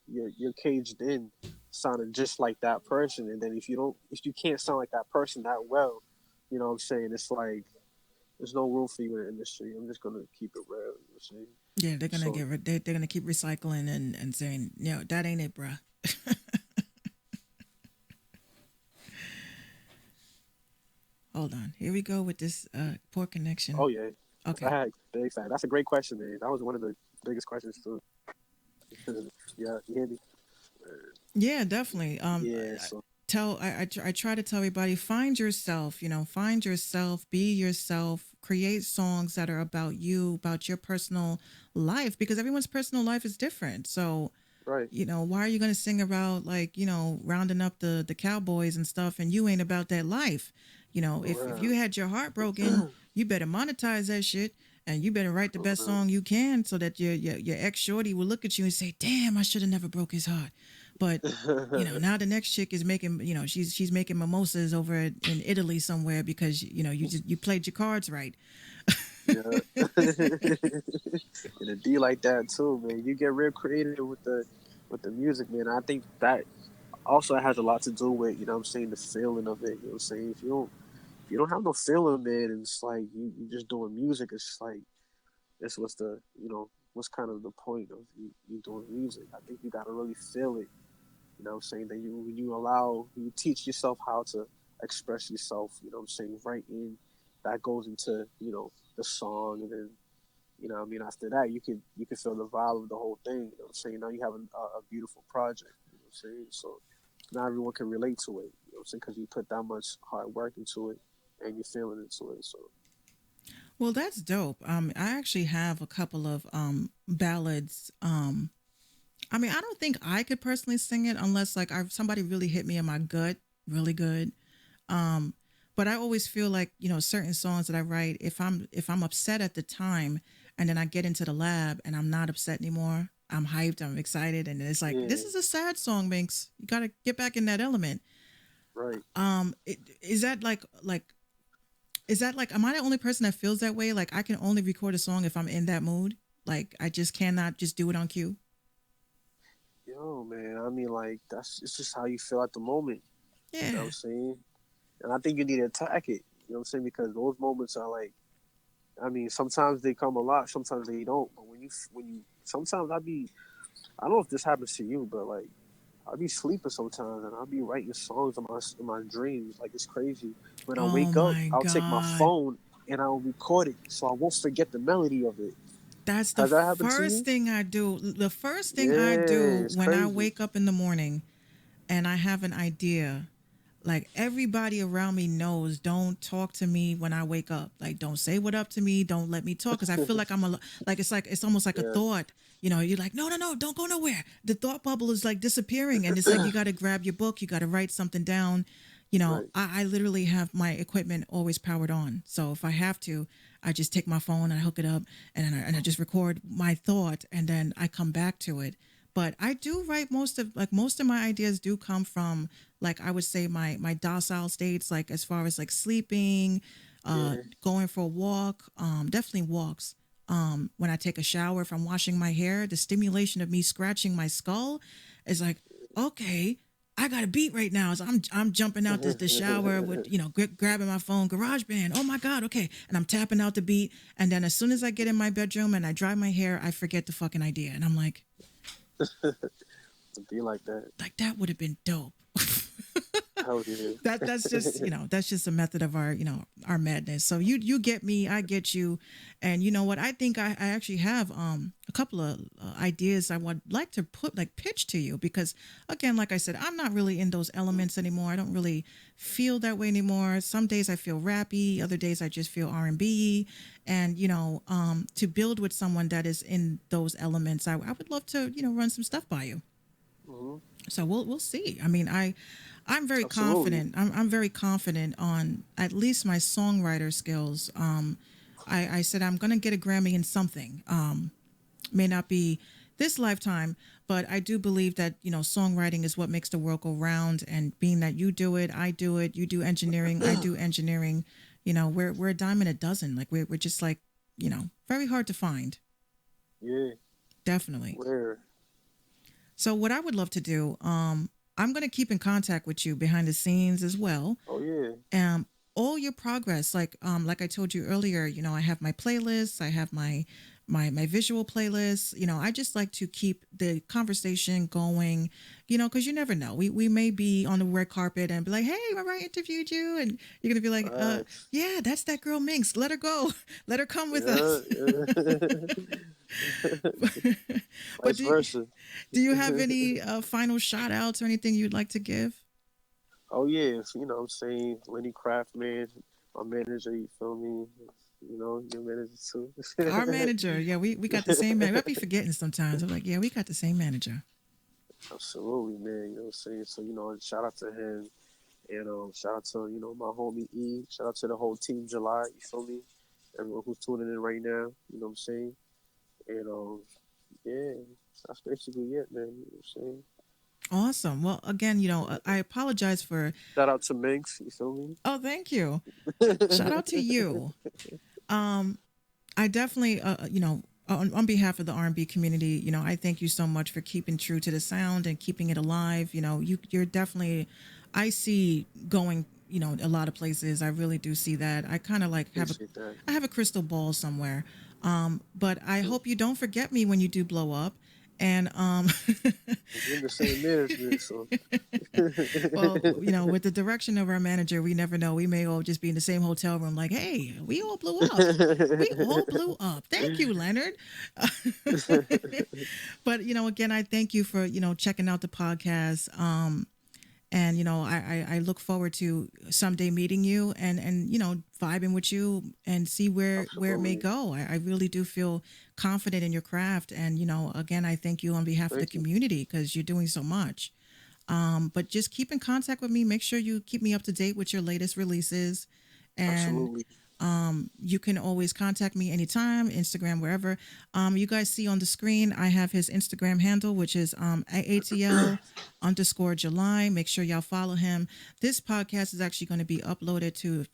[SPEAKER 2] you're caged in, sounding just like that person. And then if you can't sound like that person that well, you know what I'm saying? It's like there's no room for you in the industry. I'm just gonna keep it real. You know what I'm saying?
[SPEAKER 1] Yeah, they're gonna
[SPEAKER 2] So
[SPEAKER 1] they're gonna keep recycling and saying, no, that ain't it, bruh. Hold on, here we go with this poor connection.
[SPEAKER 2] oh yeah,
[SPEAKER 1] Okay.
[SPEAKER 2] fact, big fact. That's a great question, man. That was one of the biggest questions too. Yeah, you hear me?
[SPEAKER 1] Yeah, definitely.
[SPEAKER 2] Yeah. So
[SPEAKER 1] I try to tell everybody, find yourself, find yourself, be yourself, create songs that are about you, about your personal life, because everyone's personal life is different. So,
[SPEAKER 2] right,
[SPEAKER 1] why are you going to sing about like, rounding up the cowboys and stuff and you ain't about that life? If
[SPEAKER 2] for
[SPEAKER 1] you had your heart broken, you better monetize that shit and you better write the best song you can so that your ex shorty will look at you and say, "Damn, I should have never broke his heart." But
[SPEAKER 2] real.
[SPEAKER 1] now the next chick is making, she's making mimosas over in Italy somewhere because you played your cards right.
[SPEAKER 2] Yeah. And a D like that too, man. You get real creative with the music, man. I think that also has a lot to do with, you know what I'm saying, the feeling of it. You know what I'm saying? If you don't have no feeling, man, and it's like you just doing music, it's like that's what's the what's kind of the point of you doing music. I think you gotta really feel it. You know what I'm saying? That you teach yourself how to express yourself, you know what I'm saying, right in that goes into, the song, and then I mean, after that, you can feel the vibe of the whole thing. You know what I'm saying? Now you have a beautiful project. You know what I'm saying? So not everyone can relate to it. You know what I'm saying? Because you put that much hard work into it, and you're feeling into it. So
[SPEAKER 1] Well, that's dope. I actually have a couple of ballads. I mean, I don't think I could personally sing it unless like somebody really hit me in my gut really good. Um, but I always feel like certain songs that I write, if I'm upset at the time, and then I get into the lab and I'm not upset anymore, I'm hyped, I'm excited, and it's like this
[SPEAKER 2] yeah,
[SPEAKER 1] is a sad song, Minx. You got to get back in that element.
[SPEAKER 2] right.
[SPEAKER 1] Is that like am I the only person that feels that way? Like I can only record a song if I'm in that mood. Like I just cannot just do it on cue.
[SPEAKER 2] Yo, man. I mean, like it's just how you feel at the moment. You know what
[SPEAKER 1] Yeah.
[SPEAKER 2] I'm saying? And I think you need to attack it. You know what I'm saying? Because those moments are like, I mean, sometimes they come a lot, sometimes they don't. But sometimes I don't know if this happens to you, but like I'll be sleeping sometimes, and I'll be writing songs in my dreams. Like it's crazy. When I
[SPEAKER 1] Oh
[SPEAKER 2] wake up,
[SPEAKER 1] my
[SPEAKER 2] I'll take my
[SPEAKER 1] god.
[SPEAKER 2] phone and I'll record it, so I won't forget the melody of it.
[SPEAKER 1] That's the
[SPEAKER 2] Has that happened to
[SPEAKER 1] first
[SPEAKER 2] you?
[SPEAKER 1] thing I do. The first thing I
[SPEAKER 2] Yeah,
[SPEAKER 1] do
[SPEAKER 2] it's
[SPEAKER 1] when I
[SPEAKER 2] crazy.
[SPEAKER 1] wake up in the morning and I have an idea, like everybody around me knows, don't talk to me when I wake up. Like don't say what up to me. Don't let me talk because I feel like like it's almost like a
[SPEAKER 2] Yeah,
[SPEAKER 1] thought. You're like, no, no, no, don't go nowhere. The thought bubble is like disappearing, and it's like you got to grab your book, you got to write something down.
[SPEAKER 2] right.
[SPEAKER 1] I literally have my equipment always powered on. So if I have to, I just take my phone and I hook it up, and I just record my thought, and then I come back to it. But I do write most of my ideas do come from, like, I would say my docile states, like as far as like sleeping,
[SPEAKER 2] Yeah.
[SPEAKER 1] going for a walk, definitely walks. When I take a shower, if I'm washing my hair, the stimulation of me scratching my skull is like, okay, I got a beat right now. So I'm jumping out the shower with grabbing my phone, GarageBand. Oh my god, okay, and I'm tapping out the beat. And then as soon as I get in my bedroom and I dry my hair, I forget the fucking idea, and I'm
[SPEAKER 2] Be like that.
[SPEAKER 1] like that would have been dope.
[SPEAKER 2] Hell yeah.
[SPEAKER 1] That's just that's just a method of our madness. So you get me, I get you. And you know what, I think I actually have a couple of ideas I would like to put, like, pitch to you, because again, like I said, I'm not really in those elements anymore. I don't really feel that way anymore. Some days I feel rappy, other days I just feel R&B. And to build with someone that is in those elements, I would love to run some stuff by you.
[SPEAKER 2] Hmm.
[SPEAKER 1] So we'll see. I mean, I'm very
[SPEAKER 2] Absolutely.
[SPEAKER 1] confident. I'm very confident on at least my songwriter skills. I said I'm gonna get a Grammy in something. May not be this lifetime, but I do believe that songwriting is what makes the world go round. And being that you do it, I do it. You do engineering, I do engineering. We're a dime in a dozen. Like we're just like very hard to find.
[SPEAKER 2] Yeah.
[SPEAKER 1] Definitely.
[SPEAKER 2] Where?
[SPEAKER 1] So what I would love to do, I'm going to keep in contact with you behind the scenes as well.
[SPEAKER 2] Oh yeah.
[SPEAKER 1] Um, all your progress, like I told you earlier, I have my playlists, I have my visual playlists. I just like to keep the conversation going, because you never know. We may be on the red carpet and be like, hey, remember I interviewed you, and you're gonna be like,
[SPEAKER 2] Facts.
[SPEAKER 1] yeah, that's that girl Minx. Let her go, let her come with
[SPEAKER 2] Yeah.
[SPEAKER 1] us. But
[SPEAKER 2] Vice versa.
[SPEAKER 1] do you have any final shout outs or anything you'd like to give?
[SPEAKER 2] Oh yeah. So, you know what I'm saying? Lenny Craft, man, my manager, you feel me? Your manager too.
[SPEAKER 1] Our manager, yeah, we got the same man. I be forgetting sometimes. I'm like, yeah, we got the same manager.
[SPEAKER 2] Absolutely, man. You know what I'm saying? So, shout out to him. And shout out to, my homie E. Shout out to the whole team July, you feel me? Everyone who's tuning in right now, you know what I'm saying? And yeah, that's basically it, man. You know what I'm saying?
[SPEAKER 1] Awesome. Well, again, I apologize for.
[SPEAKER 2] Shout out to Minx, you feel me?
[SPEAKER 1] Oh, thank you. Shout out to you. Um, I definitely, on behalf of the R&B community, I thank you so much for keeping true to the sound and keeping it alive. You're definitely, I see going, a lot of places. I really do see that. I kind of like
[SPEAKER 2] Appreciate that.
[SPEAKER 1] I have a crystal ball somewhere. But I hope you don't forget me when you do blow up. And
[SPEAKER 2] We're in the same management, so
[SPEAKER 1] well, with the direction of our manager, we never know. We may all just be in the same hotel room, like, hey, we all blew up. We all blew up. Thank you, Leonard. But again, I thank you for checking out the podcast. And I look forward to someday meeting you and vibing with you and see where it may go. I really do feel confident in your craft, and again, I thank you on behalf of the community because you're doing so much. But just keep in contact with me. Make sure you keep me up to date with your latest releases, and
[SPEAKER 2] absolutely.
[SPEAKER 1] you can always contact me anytime, Instagram, wherever. You guys see on the screen, I have his Instagram handle, which is ATL_July. Make sure y'all follow him. This podcast is actually going to be uploaded to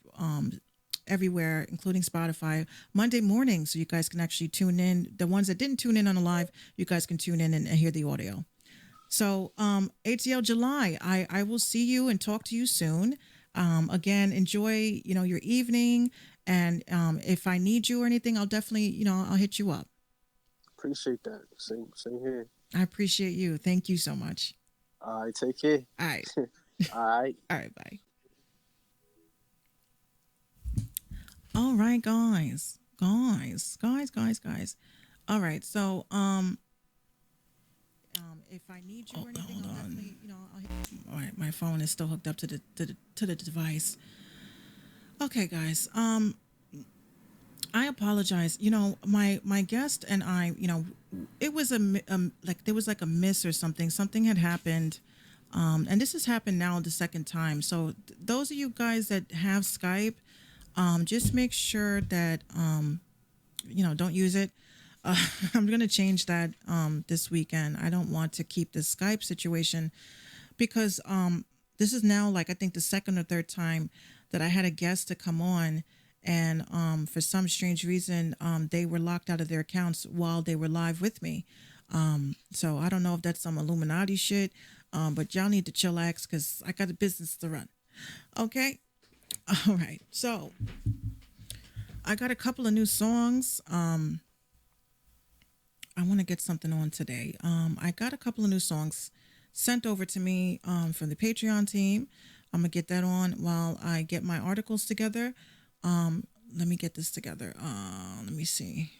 [SPEAKER 1] everywhere, including Spotify, Monday morning, so you guys can actually tune in. The ones that didn't tune in on the live, you guys can tune in and hear the audio. So ATL July, I will see you and talk to you soon. Again, enjoy, your evening. And if I need you or anything, I'll definitely, I'll hit you up.
[SPEAKER 2] Appreciate that. Same here.
[SPEAKER 1] I appreciate you. Thank you so much.
[SPEAKER 2] All right, take care.
[SPEAKER 1] All right.
[SPEAKER 2] All right.
[SPEAKER 1] All right, bye. All right, guys. All right, so if I need you or anything, I'll definitely, I'll hit. All right, my phone is still hooked up to the device. Okay, guys. I apologize. My guest and I, it was like there was like a miss or something. Something had happened, and this has happened now the second time. So those of you guys that have Skype, just make sure that don't use it. I'm going to change that this weekend. I don't want to keep the Skype situation because this is now like I think the second or third time that I had a guest to come on, and for some strange reason they were locked out of their accounts while they were live with me. So I don't know if that's some Illuminati shit, but y'all need to chillax because I got a business to run. Okay? All right. So I got a couple of new songs. I want to get something on today. I got a couple of new songs sent over to me from the Patreon team. I'm going to get that on while I get my articles together. Let me get this together. Let me see.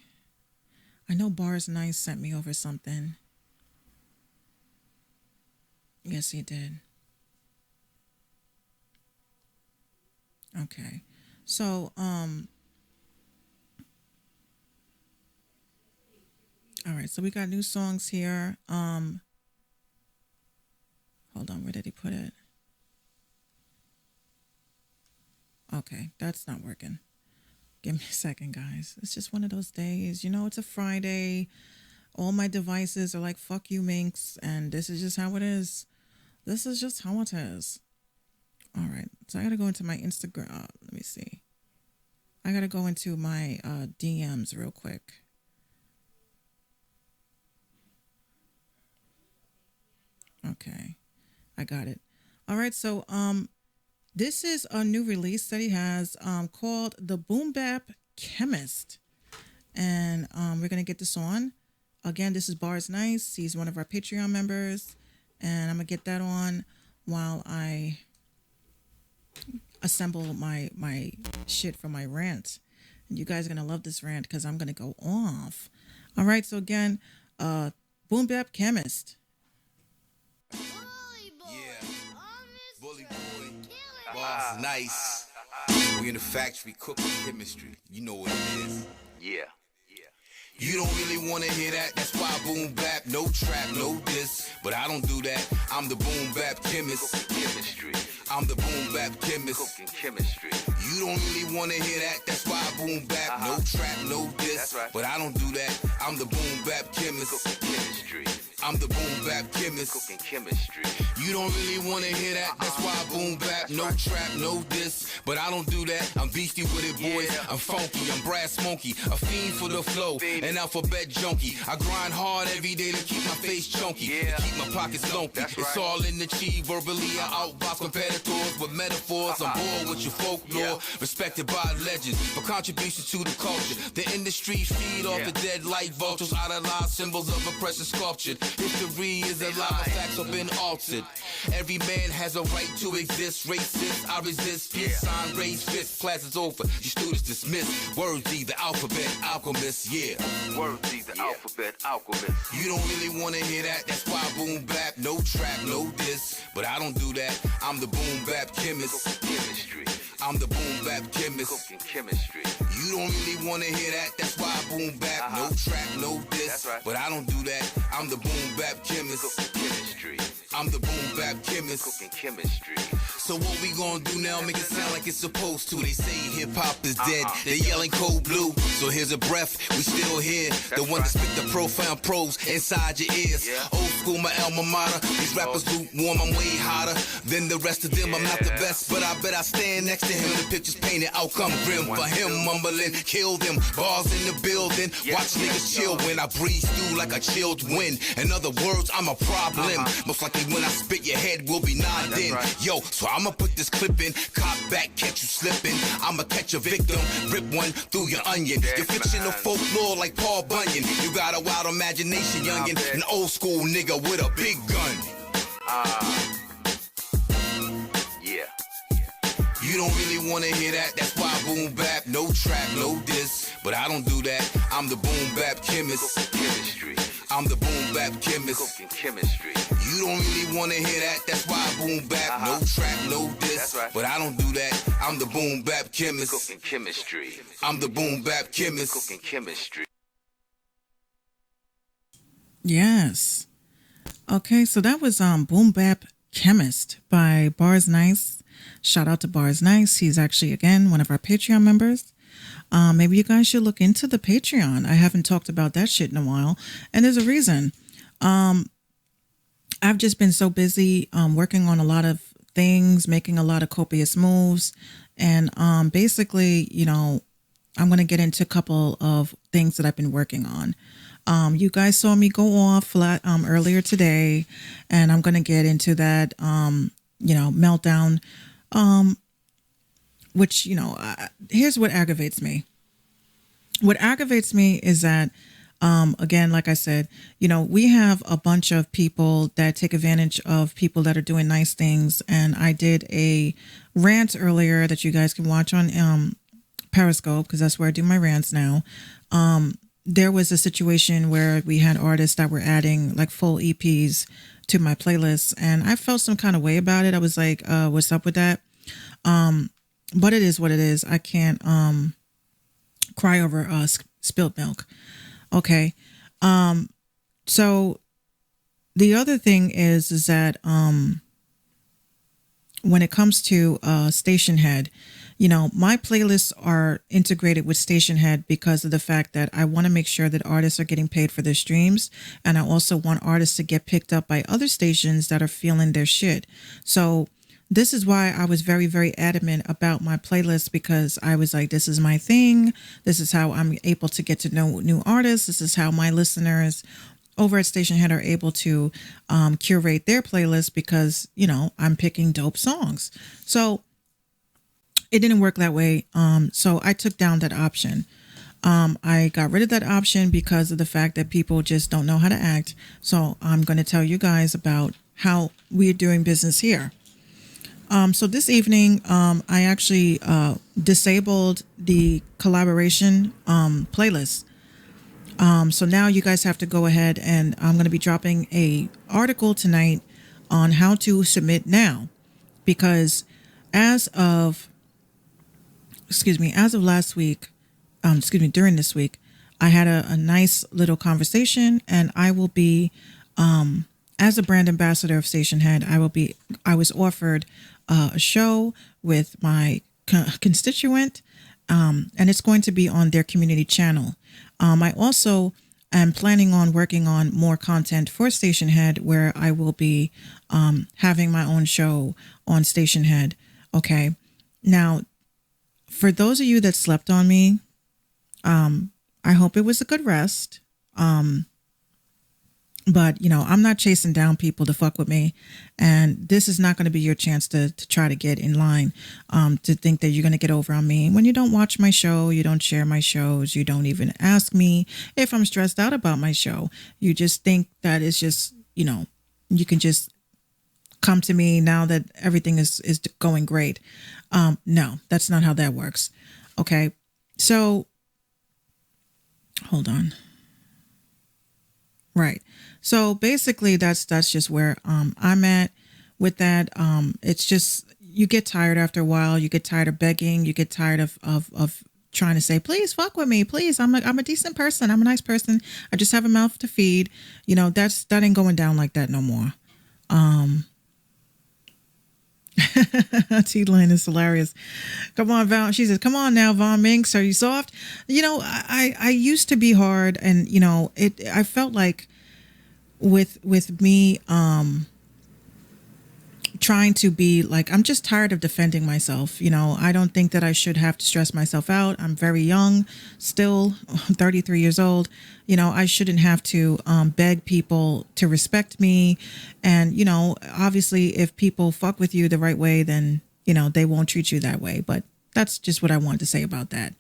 [SPEAKER 1] I know Bars Nice sent me over something. Yes, he did. Okay. So, all right, so we got new songs here. Hold on, where did he put it? Okay, that's not working. Give me a second, guys. It's just one of those days. It's a Friday. All my devices are like, fuck you, Minx. And this is just how it is. This is just how it is. All right, so I got to go into my Instagram. Let me see. I got to go into my DMs real quick. Okay, I got it. All right, so this is a new release that he has called The Boom Bap Chemist, and we're gonna get this on. Again, this is Bars Nice. He's one of our Patreon members, and I'm gonna get that on while I assemble my shit for my rant. And you guys are gonna love this rant because I'm gonna go off. All right, so again, Boom Bap Chemist.
[SPEAKER 3] Yeah, Bully Boy, Bars Nice. We in the factory cooking chemistry. You know what it is.
[SPEAKER 4] Yeah.
[SPEAKER 3] You don't really wanna hear that, that's why boom bap, no trap, no diss. But I don't do that, I'm the boom bap chemist.
[SPEAKER 4] Chemistry.
[SPEAKER 3] I'm the boom bap chemist.
[SPEAKER 4] Cooking chemistry.
[SPEAKER 3] You don't really wanna hear that, that's why boom bap, no trap, no diss.
[SPEAKER 4] That's right.
[SPEAKER 3] But I don't do that, I'm the boom bap chemist.
[SPEAKER 4] Cooking chemistry.
[SPEAKER 3] I'm the boom bap chemist.
[SPEAKER 4] Cooking chemistry.
[SPEAKER 3] You don't really wanna hear that, that's why I boom bap. No trap, no diss, but I don't do that. I'm beastie with it, boys.
[SPEAKER 4] Yeah.
[SPEAKER 3] I'm funky, I'm brass smoky, a fiend for the flow, an alphabet junkie. I grind hard every day to keep my face chunky,
[SPEAKER 4] Yeah.
[SPEAKER 3] to keep my pockets lonky.
[SPEAKER 4] That's
[SPEAKER 3] It's
[SPEAKER 4] right.
[SPEAKER 3] all in the chi, verbally I outbox competitors with metaphors. I'm bored with your folklore, respected by legends for contributions to the culture. The industry feed off the dead like vultures, idolized symbols of oppression sculptured. History is a lie, but facts have been altered. Every man has a right to exist. Racist, I resist. Peace sign, raise fist. Class is over. You students dismissed. Wordsy, the alphabet alchemist. Yeah.
[SPEAKER 4] Worthy, the alphabet alchemist.
[SPEAKER 3] You don't really wanna hear that. That's why I boom bap. No trap, no diss. But I don't do that. I'm the boom bap chemist.
[SPEAKER 4] Cooking chemistry.
[SPEAKER 3] I'm the boom bap chemist.
[SPEAKER 4] Cooking chemistry.
[SPEAKER 3] You don't really wanna hear that. That's why I boom bap. No trap, no diss.
[SPEAKER 4] That's right.
[SPEAKER 3] But I don't do that. I'm the boom bap chemist.
[SPEAKER 4] Cooking chemistry.
[SPEAKER 3] I'm the boom bap chemist.
[SPEAKER 4] Cooking chemistry.
[SPEAKER 3] So what we gonna do now? Make it sound like it's supposed to. They say hip hop is dead. They yelling cold blue. So here's a breath. We still here. The one that spit the profound prose inside your ears.
[SPEAKER 4] Yeah.
[SPEAKER 3] Old school, my alma mater. These rappers lukewarm. I'm way hotter than the rest of them. I'm not the best, but I bet I stand next to him. The pictures painted, outcome grim for him. Mumbling, kill them. Bars in the building. Watch niggas chill when I breeze through like a chilled wind. In other words, I'm a problem. Most likely when I spit, your head will be nodding.
[SPEAKER 4] right.
[SPEAKER 3] Yo, so I'ma put this clip in, cop back, catch you slipping. I'ma catch a victim, rip one through your onion. You're fictional folklore like Paul Bunyan. You got a wild imagination, youngin'. An old school nigga with a big gun.
[SPEAKER 4] Yeah.
[SPEAKER 3] You don't really wanna hear that, that's why I boom bap. No trap, no diss, but I don't do that. I'm the boom bap chemist.
[SPEAKER 4] Cooking chemistry.
[SPEAKER 3] I'm the boom bap chemist.
[SPEAKER 4] Cooking chemistry.
[SPEAKER 3] You don't really wanna hear that, that's why I boom bap. No trap, no diss,
[SPEAKER 4] That's right.
[SPEAKER 3] but I don't do that. I'm the boom bap chemist.
[SPEAKER 4] Cooking chemistry.
[SPEAKER 3] I'm the boom bap chemist.
[SPEAKER 4] Cooking chemistry.
[SPEAKER 1] Yes. Okay, so that was Boom Bap Chemist by Bars Nice. Shout out to Bars Nice. He's actually, again, one of our Patreon members. Maybe you guys should look into the Patreon. I haven't talked about that shit in a while. And there's a reason. I've just been so busy working on a lot of things, making a lot of copious moves. And basically, you know, I'm going to get into a couple of things that I've been working on. You guys saw me go off flat earlier today, and I'm going to get into that, you know, meltdown, which, you know, here's what aggravates me. What aggravates me is that, again, like I said, you know, we have a bunch of people that take advantage of people that are doing nice things. And I did a rant earlier that you guys can watch on Periscope, because that's where I do my rants now. There was a situation where we had artists that were adding like full EPs to my playlist, and I felt some kind of way about it. I was like, what's up with that? But it is what it is. I can't cry over spilled milk. Okay. So the other thing is that when it comes to Station Head, you know, my playlists are integrated with Station Head because of the fact that I want to make sure that artists are getting paid for their streams. And I also want artists to get picked up by other stations that are feeling their shit. So this is why I was very, very adamant about my playlist, because I was like, this is my thing. This is how I'm able to get to know new artists. This is how my listeners over at Station Head are able to curate their playlist, because, you know, I'm picking dope songs. So it didn't work that way. So I took down that option. I got rid of that option because of the fact that people just don't know how to act. So I'm going to tell you guys about how we're doing business here. So this evening, I actually disabled the collaboration playlist. So now you guys have to go ahead, and I'm going to be dropping a article tonight on how to submit now, because as of last week, during this week, I had a nice little conversation, and I will be, as a brand ambassador of Station Head, I was offered a show with my constituent, and it's going to be on their community channel. I also I'm planning on working on more content for Station Head, where I will be having my own show on Station Head. Okay. Now, for those of you that slept on me, I hope it was a good rest. But, I'm not chasing down people to fuck with me. And this is not going to be your chance to try to get in line, to think that you're going to get over on me. When you don't watch my show, you don't share my shows, you don't even ask me if I'm stressed out about my show. You just think that it's just, you can just come to me now that everything is going great. No, that's not how that works. Okay. So, hold on. Right. So basically that's just where I'm at with that. It's just, you get tired after a while. You get tired of begging. You get tired of trying to say, please fuck with me. Please. I'm a decent person. I'm a nice person. I just have a mouth to feed. That ain't going down like that no more. T-Lane is hilarious. Come on, Val. She says, come on now, Von Minx. Are you soft? I used to be hard, and I felt like with me trying to be like, I'm just tired of defending myself. I don't think that I should have to stress myself out. I'm very young, still 33 years old. I shouldn't have to beg people to respect me. And, obviously if people fuck with you the right way, then, they won't treat you that way. But that's just what I wanted to say about that.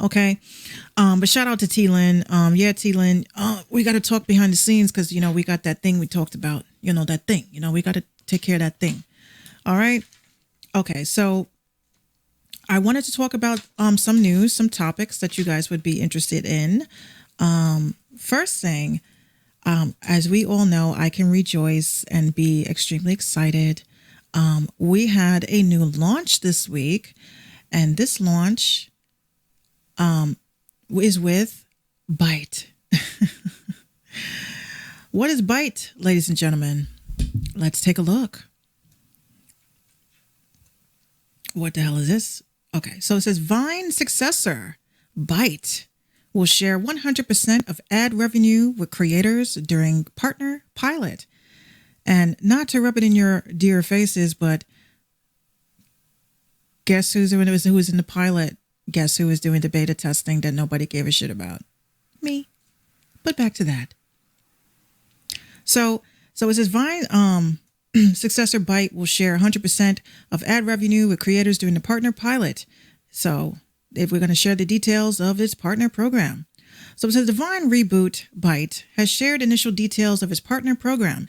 [SPEAKER 1] Okay. But shout out to T-Lyn. Yeah, T-Lyn, we got to talk behind the scenes because, we got that thing we talked about, that thing, we got to take care of that thing. All right. Okay. So I wanted to talk about some news, some topics that you guys would be interested in. First thing, as we all know, I can rejoice and be extremely excited. We had a new launch this week, and this launch is with Byte. What is Byte, ladies and gentlemen? Let's take a look. What the hell is this? Okay, so it says Vine successor, Byte, will share 100% of ad revenue with creators during partner pilot. And not to rub it in your dear faces, but guess who's in the pilot? Guess who is doing the beta testing that nobody gave a shit about? Me. But back to that. So it says Vine successor Byte will share 100% of ad revenue with creators during the partner pilot. So if we're going to share the details of its partner program. So it says the Vine reboot Byte has shared initial details of its partner program.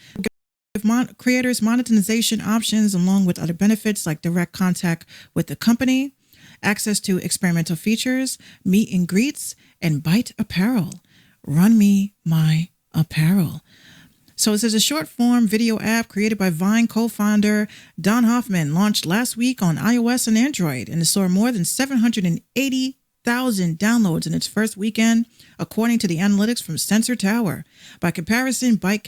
[SPEAKER 1] Give creators monetization options along with other benefits like direct contact with the company, access to experimental features, meet and greets, and Byte apparel. Run me my apparel. So it says a short form video app created by Vine co-founder Don Hoffman launched last week on iOS and Android, and it saw more than 780,000 downloads in its first weekend, according to the analytics from Sensor Tower. By comparison, Byte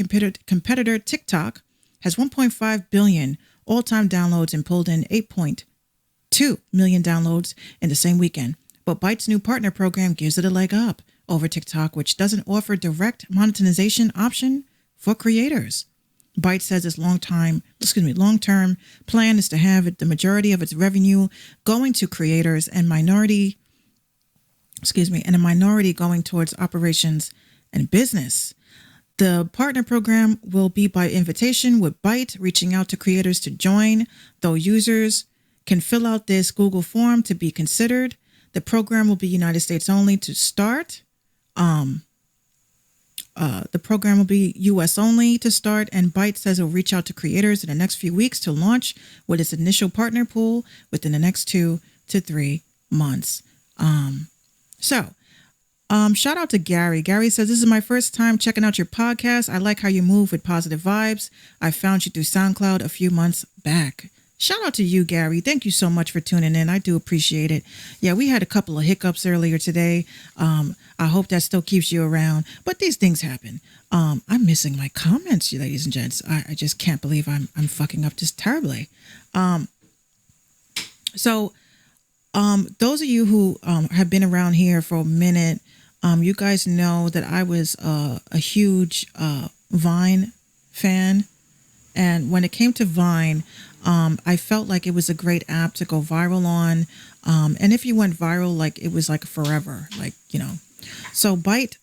[SPEAKER 1] competitor TikTok has 1.5 billion all-time downloads and pulled in 8.2 million downloads in the same weekend. But Byte's new partner program gives it a leg up over TikTok, which doesn't offer direct monetization option for creators. Byte says its long-term plan is to have the majority of its revenue going to creators and a minority going towards operations and business. The partner program will be by invitation, with Byte reaching out to creators to join, though users can fill out this Google form to be considered. The program will be United States only to start. The program will be U.S. only to start, and Byte says it will reach out to creators in the next few weeks to launch with its initial partner pool within the next 2 to 3 months. Shout out to Gary. Gary says, this is my first time checking out your podcast. I like how you move with positive vibes. I found you through SoundCloud a few months back. Shout out to you, Gary. Thank you so much for tuning in. I do appreciate it. Yeah, we had a couple of hiccups earlier today. I hope that still keeps you around. But these things happen. I'm missing my comments, ladies and gents. I just can't believe I'm fucking up this terribly. Those of you who have been around here for a minute, You guys know that I was a huge Vine fan. And when it came to Vine, I felt like it was a great app to go viral on. And if you went viral, like it was like forever, like, you know. So Byte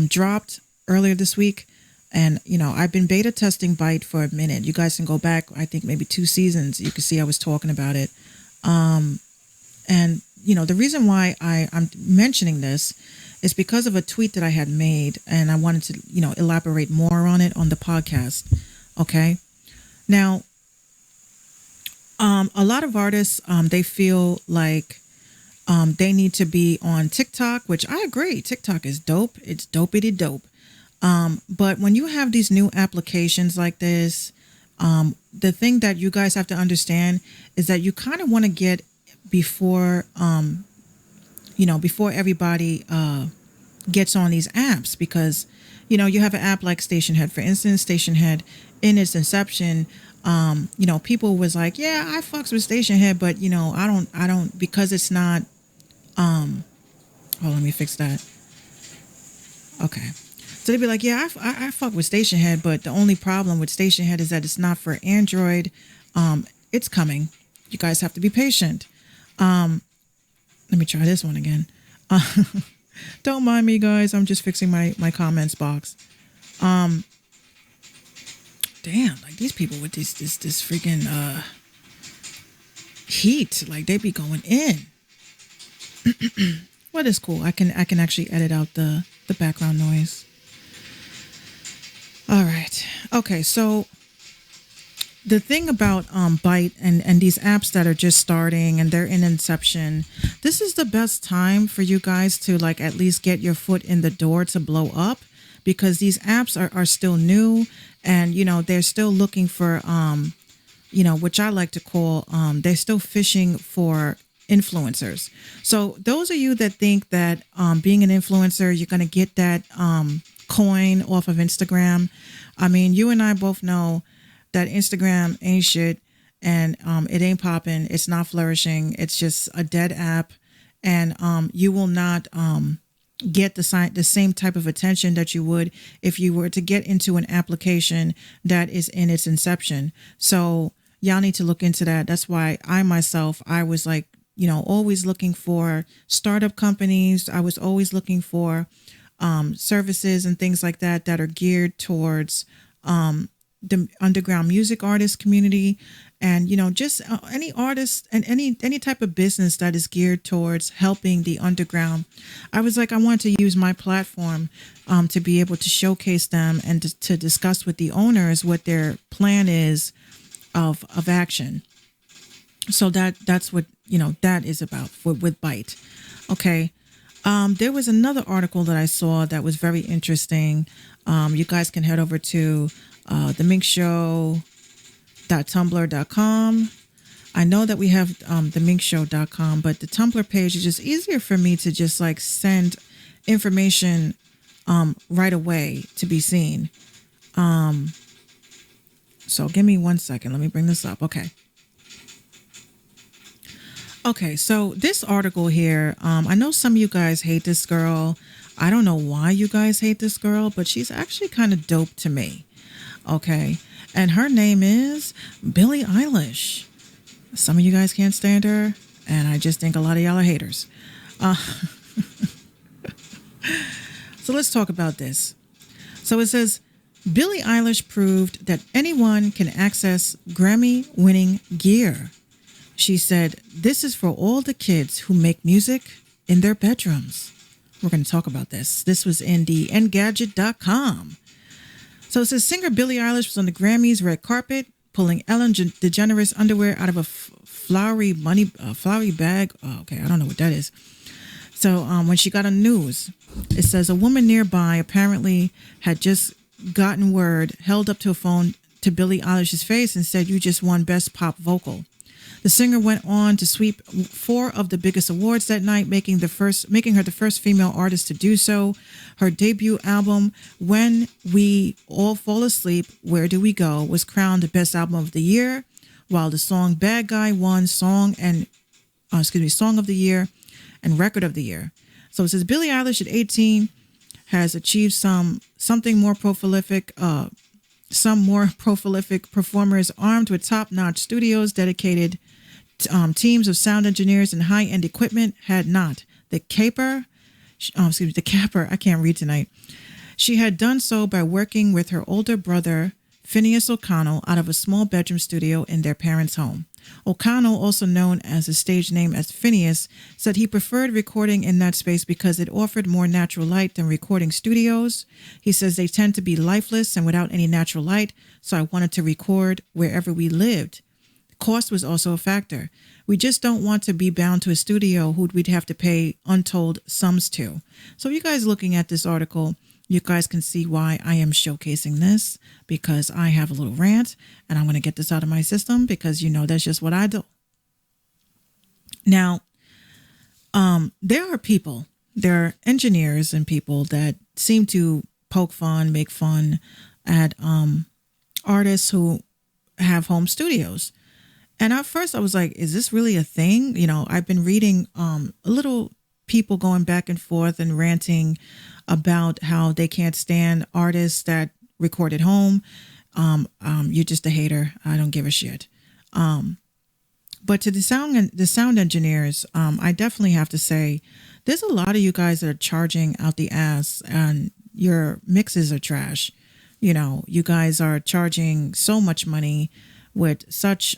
[SPEAKER 1] dropped earlier this week. And, you know, I've been beta testing Byte for a minute. You guys can go back, I think maybe 2 seasons. You can see I was talking about it. And, you know, the reason why I'm mentioning this is because of a tweet that I had made. And I wanted to, you know, elaborate more on it on the podcast. Okay. Now, a lot of artists, they feel like they need to be on TikTok, which I agree. TikTok is dope. It's dopey dope. But when you have these new applications like this, the thing that you guys have to understand is that you kind of want to get before, you know, before everybody gets on these apps, because, you know, you have an app like Station Head. For instance, Station Head, in its inception, you know, people was like, yeah, I fucks with Station Head, but, you know, I don't, because it's not, oh, let me fix that. Okay. So they'd be like, yeah, I fuck with Station Head, but the only problem with Station Head is that it's not for Android. It's coming. You guys have to be patient. Let me try this one again. Don't mind me, guys. I'm just fixing my comments box. Damn, like these people with this freaking heat, like they be going in. Well, it's cool. I can actually edit out the background noise. All right. Okay, so the thing about Byte and these apps that are just starting and they're in inception, this is the best time for you guys to like at least get your foot in the door to blow up, because these apps are still new, and you know they're still looking for you know, which I like to call they're still fishing for influencers. So those of you that think that being an influencer, you're going to get that coin off of Instagram. I mean, you and I both know that Instagram ain't shit, and it ain't popping. It's not flourishing. It's just a dead app, and you will not get the same type of attention that you would if you were to get into an application that is in its inception. So y'all need to look into that. That's why I was like, you know, always looking for startup companies. I was always looking for services and things like that are geared towards the underground music artist community, and you know, just any artist and any type of business that is geared towards helping the underground. I was like, I want to use my platform to be able to showcase them and to discuss with the owners what their plan is of action. So that's what, you know, that is about with Byte. Okay. There was another article that I saw that was very interesting. You guys can head over to the minxshow.tumblr.com. I know that we have the minxshow.com, but the Tumblr page is just easier for me to just like send information right away to be seen. So give me 1 second. Let me bring this up. Okay, so this article here, I know some of you guys hate this girl. I don't know why you guys hate this girl, but she's actually kind of dope to me. Okay, and her name is Billie Eilish. Some of you guys can't stand her, and I just think a lot of y'all are haters. So let's talk about this. So it says, Billie Eilish proved that anyone can access Grammy-winning gear. She said, this is for all the kids who make music in their bedrooms. We're going to talk about this. This was in the Engadget.com. So it says, singer Billie Eilish was on the Grammys red carpet, pulling Ellen DeGeneres underwear out of a flowery bag. Oh, okay, I don't know what that is. So when she got on news, it says a woman nearby apparently had just gotten word held up to a phone to Billie Eilish's face and said, you just won Best Pop Vocal. The singer went on to sweep 4 of the biggest awards that night, making her the first female artist to do so. Her debut album, When We All Fall Asleep, Where Do We Go, was crowned the best album of the year, while the song Bad Guy won Song of the Year and Record of the Year. So it says Billie Eilish at 18 has achieved something more prolific. Some more prolific performers armed with top-notch studios, dedicated teams of sound engineers and high-end equipment had not. The Capper, I can't read tonight. She had done so by working with her older brother, Phineas O'Connell, out of a small bedroom studio in their parents' home. O'Connell, also known as his stage name as Phineas, said he preferred recording in that space because it offered more natural light than recording studios. He says they tend to be lifeless and without any natural light, so I wanted to record wherever we lived. Cost was also a factor. We just don't want to be bound to a studio who we'd have to pay untold sums to. So you guys looking at this article, you guys can see why I am showcasing this, because I have a little rant and I'm going to get this out of my system because, that's just what I do. Now, there are engineers and people that seem to poke fun, make fun at artists who have home studios. And at first I was like, is this really a thing? I've been reading a little people going back and forth and ranting about how they can't stand artists that record at home. You're just a hater. I don't give a shit. But to the sound engineers, I definitely have to say, there's a lot of you guys that are charging out the ass, and your mixes are trash. You guys are charging so much money with such.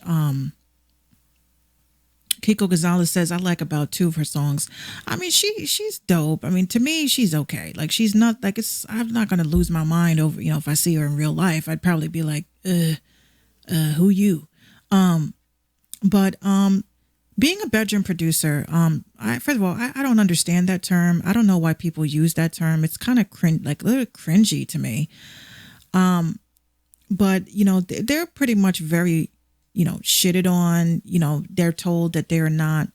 [SPEAKER 1] Kiko Gonzalez says, I like about 2 of her songs. I mean, she's dope. I mean, to me, she's okay. Like, she's not like I'm not going to lose my mind over, if I see her in real life, I'd probably be like, who you? But being a bedroom producer, first of all, I don't understand that term. I don't know why people use that term. It's kind of like a little cringy to me. But, they're pretty much very, shitted on. They're told that they're not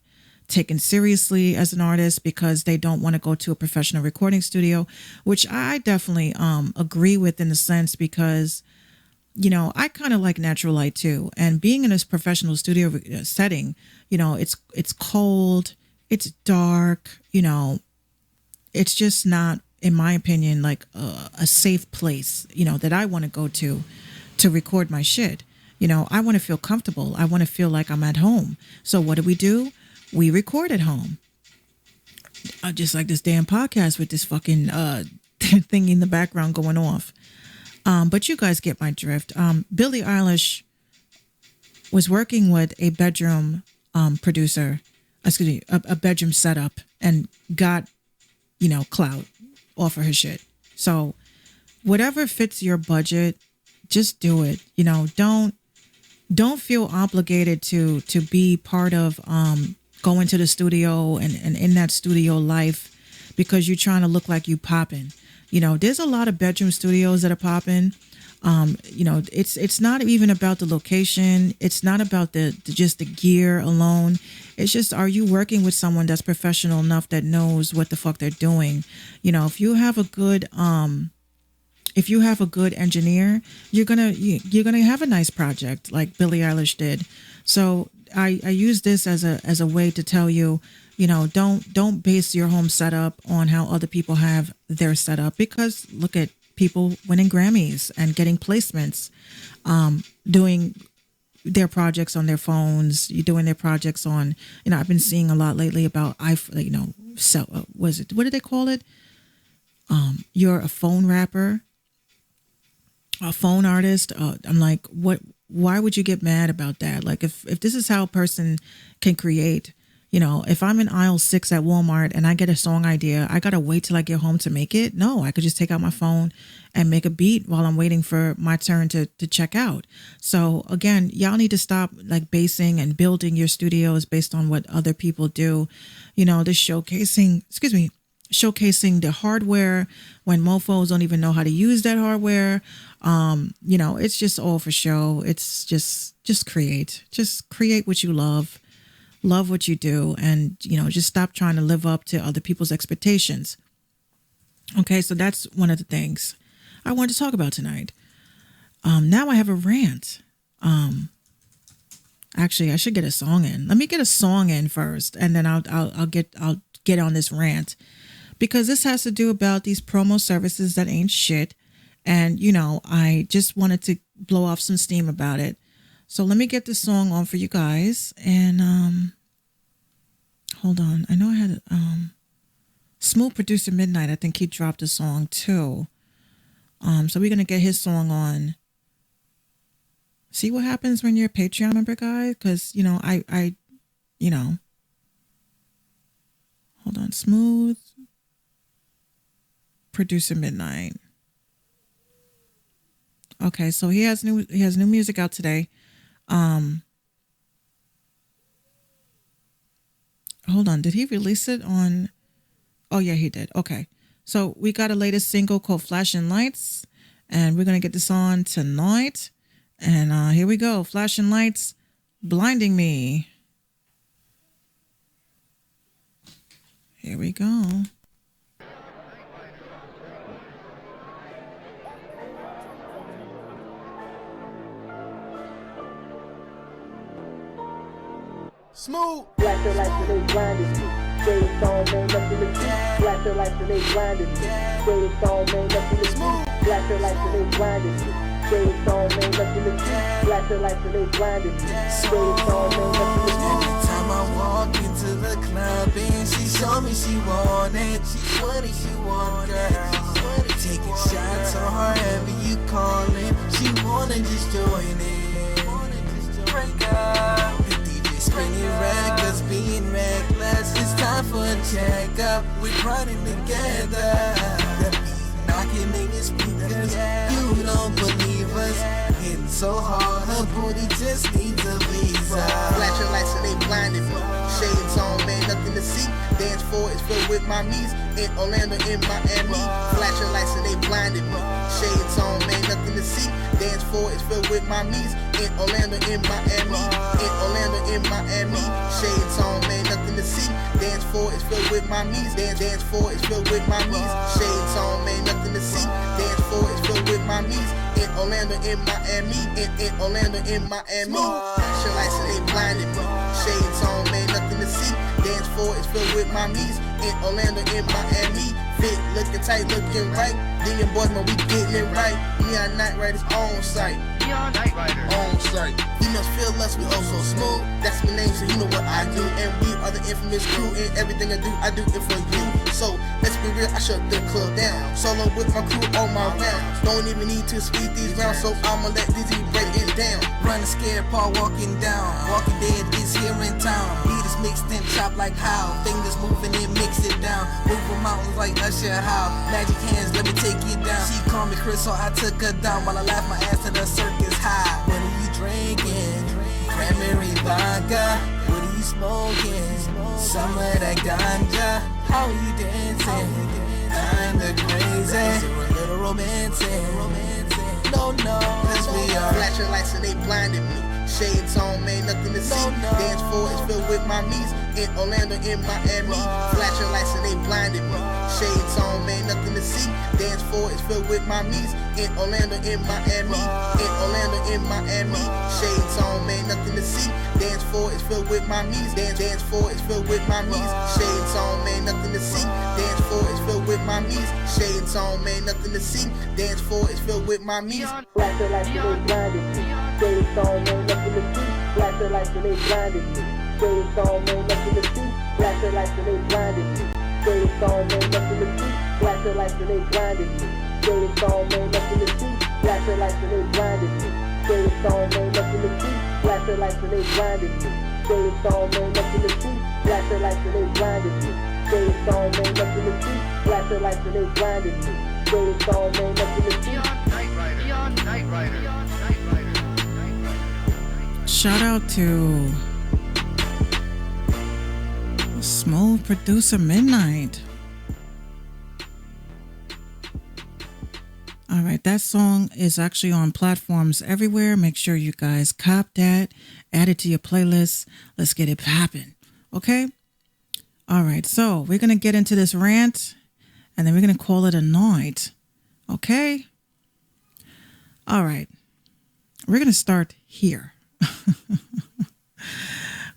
[SPEAKER 1] taken seriously as an artist because they don't want to go to a professional recording studio, which I definitely agree with in a sense, because I kind of like natural light too, and being in this professional studio setting, it's cold, it's dark, it's just not, in my opinion, like a safe place that I want to go to record my shit. I want to feel comfortable. I want to feel like I'm at home. So what do? We record at home. Just like this damn podcast with this fucking thing in the background going off. But you guys get my drift. Billie Eilish was working with a bedroom producer, a bedroom setup, and got, clout off of her shit. So whatever fits your budget, just do it. Don't feel obligated to be part of going to the studio and in that studio life because you're trying to look like you popping. There's a lot of bedroom studios that are popping. It's not even about the location. It's not about just the gear alone. It's just, are you working with someone that's professional enough that knows what the fuck they're doing? If you have a good engineer, you're gonna have a nice project like Billie Eilish did. So I use this as a way to tell you, don't base your home setup on how other people have their setup, because look at people winning Grammys and getting placements, doing their projects on their phones, doing their projects on, I've been seeing a lot lately about, what do they call it? You're a phone rapper, a phone artist. I'm like, what? Why would you get mad about that? Like, if this is how a person can create, if I'm in aisle 6 at Walmart and I get a song idea, I gotta wait till I get home to make it. No, I could just take out my phone and make a beat while I'm waiting for my turn to check out. So again, y'all need to stop like basing and building your studios based on what other people do. This showcasing the hardware when mofos don't even know how to use that hardware. It's just all for show. It's just create what you love what you do, and just stop trying to live up to other people's expectations. Okay, so that's one of the things I wanted to talk about tonight. Now I have a rant. Actually, I should get a song in. Let me get a song in first, and then I'll get on this rant. because this has to do about these promo services that ain't shit. And, I just wanted to blow off some steam about it. So let me get this song on for you guys. And hold on. I know I had Smooth Producer Midnight. I think he dropped a song too. So we're going to get his song on. See what happens when you're a Patreon member, guys? Because, I hold on. Smooth Producer Midnight. Okay, so he has new music out today. Hold on, did he release it on? Oh yeah, he did. Okay, so we got a latest single called "Flashing Lights," and we're gonna get this on tonight. And here we go, "Flashing Lights," "Blinding Me." Here we go.
[SPEAKER 3] Smooth.
[SPEAKER 5] Black your life till they blinded me. Say the song, man, nothing to see. Black your life till they blinded me. Say the song, man, nothing to see. Black your life till they blinded me. Say the song, man, nothing to see. Black your life till they blinded me. Say the song, man, nothing to see.
[SPEAKER 3] Every time I walk into the club and she show me she want it. She's what she want, girl. Taking shots on her every you calling. She wanna just join it. Break up. Spinning records, being reckless. It's time for a checkup. We're running together. The beat knocking in your speakers. You don't believe us. Hitting so hard, her booty just needs a visa.
[SPEAKER 5] Flash your lights and they blinded me. Shades on, man, nothing to see. Dance floor is filled with my knees. In Orlando, in Miami. Flash your lights and they blinded me. Shades on, man, nothing to see. Dance floor is filled with my knees. In Orlando, in Miami. In Orlando, in Miami. Shades on, man, nothing to see. Dance floor is filled with my knees. Dance floor is filled with my knees. Shades on, man, nothing to see. Dance floor is filled with my knees. In Orlando, in Miami. In Orlando, in Miami. Flash your lights and they blinded me. Shades on, man, nothing to see. Dance floor is filled with my knees. In Orlando, in Miami. Fit, looking tight, looking right. Digging boys, man, we getting it right. Neon Night Riders on site. On site. You must feel us, we oh so smooth. That's my name, so you know what I do. And we are the infamous crew. And everything I do it for you. So let's be real, I shut the club down. Solo with my crew on my rounds. Don't even need to speed these rounds, so I'ma let Dizzy break it down.
[SPEAKER 3] Running scared, Paul walking down. Walking Dead is here in town. Beat is mixed and chopped like how. Fingers moving and mix it down. Moving mountains like Usher how. Magic hands, let me take you down. She called me Chris, so I took her down. While I laughed my ass to the circus high. What are you drinking? Cranberry vodka. What are you smoking? Some of that ganja. How are you dancing? Kinda crazy. A little romantic. No, cause we are.
[SPEAKER 5] Flash your lights and they blinded me. Shades on, man, nothing to see. Dance floor is filled with my knees. In Orlando, in Miami. Flash your lights and they blinded me. Shades on, man, nothing to see. Dance floor is filled with my knees. In Orlando, in Miami. In Orlando, in Miami. Shades on, man, nothing to see. Dance floor is filled with my knees. Dance floor is filled with my knees. Shades on, man, nothing to see. Dance floor is filled with my knees. Shades on, man, nothing to see. Dance floor is filled with my knees. Flash your lights and they blinded me. Shades on, man, nothing to see. Flash your lights and they blinded me. Shades on, man, nothing to see. Flash your lights and they blinded me. Shades on, man, nothing to see. Flash your lights and they blinded me. Shades on, man, nothing to see. Flash your lights and they blinded me. Shades on, man, nothing to see. Flash your lights and they blinded me. Shades on, man, nothing to see. Flash your lights and they blinded me. Shades on, man, nothing to see. Flash your lights and they blinded me. Shades on, man, nothing to see.
[SPEAKER 6] Night Rider.
[SPEAKER 1] Shout out to Smooth Producer Midnight. All right, that song is actually on platforms everywhere. Make sure you guys cop that, add it to your playlist. Let's get it popping, okay? All right, so we're going to get into this rant, and then we're going to call it a night, okay? All right, we're going to start here.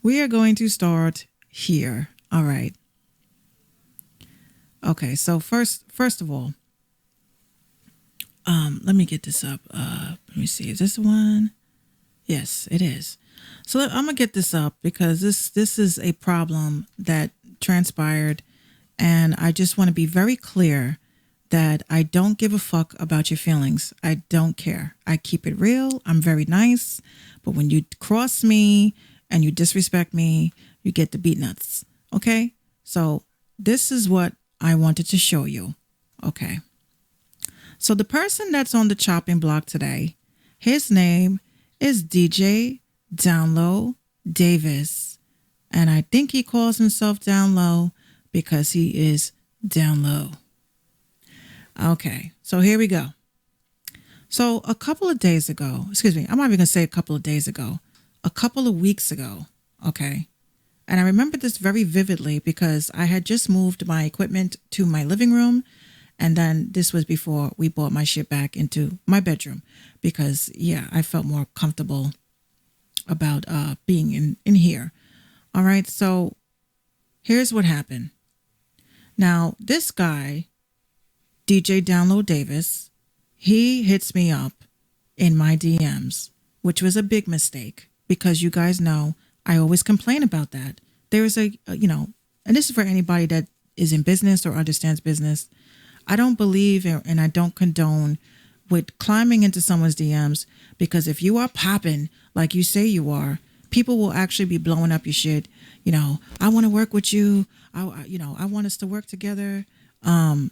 [SPEAKER 1] We are going to start here. All right. Okay, so first of all, let me get this up. Let me see. Is this the one? Yes, it is. So I'm gonna get this up because this is a problem that transpired, and I just want to be very clear that I don't give a fuck about your feelings. I don't care. I keep it real. I'm very nice, but when you cross me and you disrespect me, you get the beat nuts. Okay? So this is what I wanted to show you. Okay. So the person that's on the chopping block today, his name is DJ Downlow Davis. And I think he calls himself Down Low because he is down low. Okay, so here we go. So a couple of days ago, I'm not even going to say a couple of days ago, a couple of weeks ago, okay? And I remember this very vividly because I had just moved my equipment to my living room. And then this was before we brought my shit back into my bedroom because, yeah, I felt more comfortable about being in here. All right, so here's what happened. Now, this guy, DJ Download Davis, he hits me up in my DMs, which was a big mistake because you guys know I always complain about that. There is and this is for anybody that is in business or understands business. I don't believe and I don't condone with climbing into someone's DMs because if you are popping like you say you are, people will actually be blowing up your shit. I want to work with you. I want us to work together. There's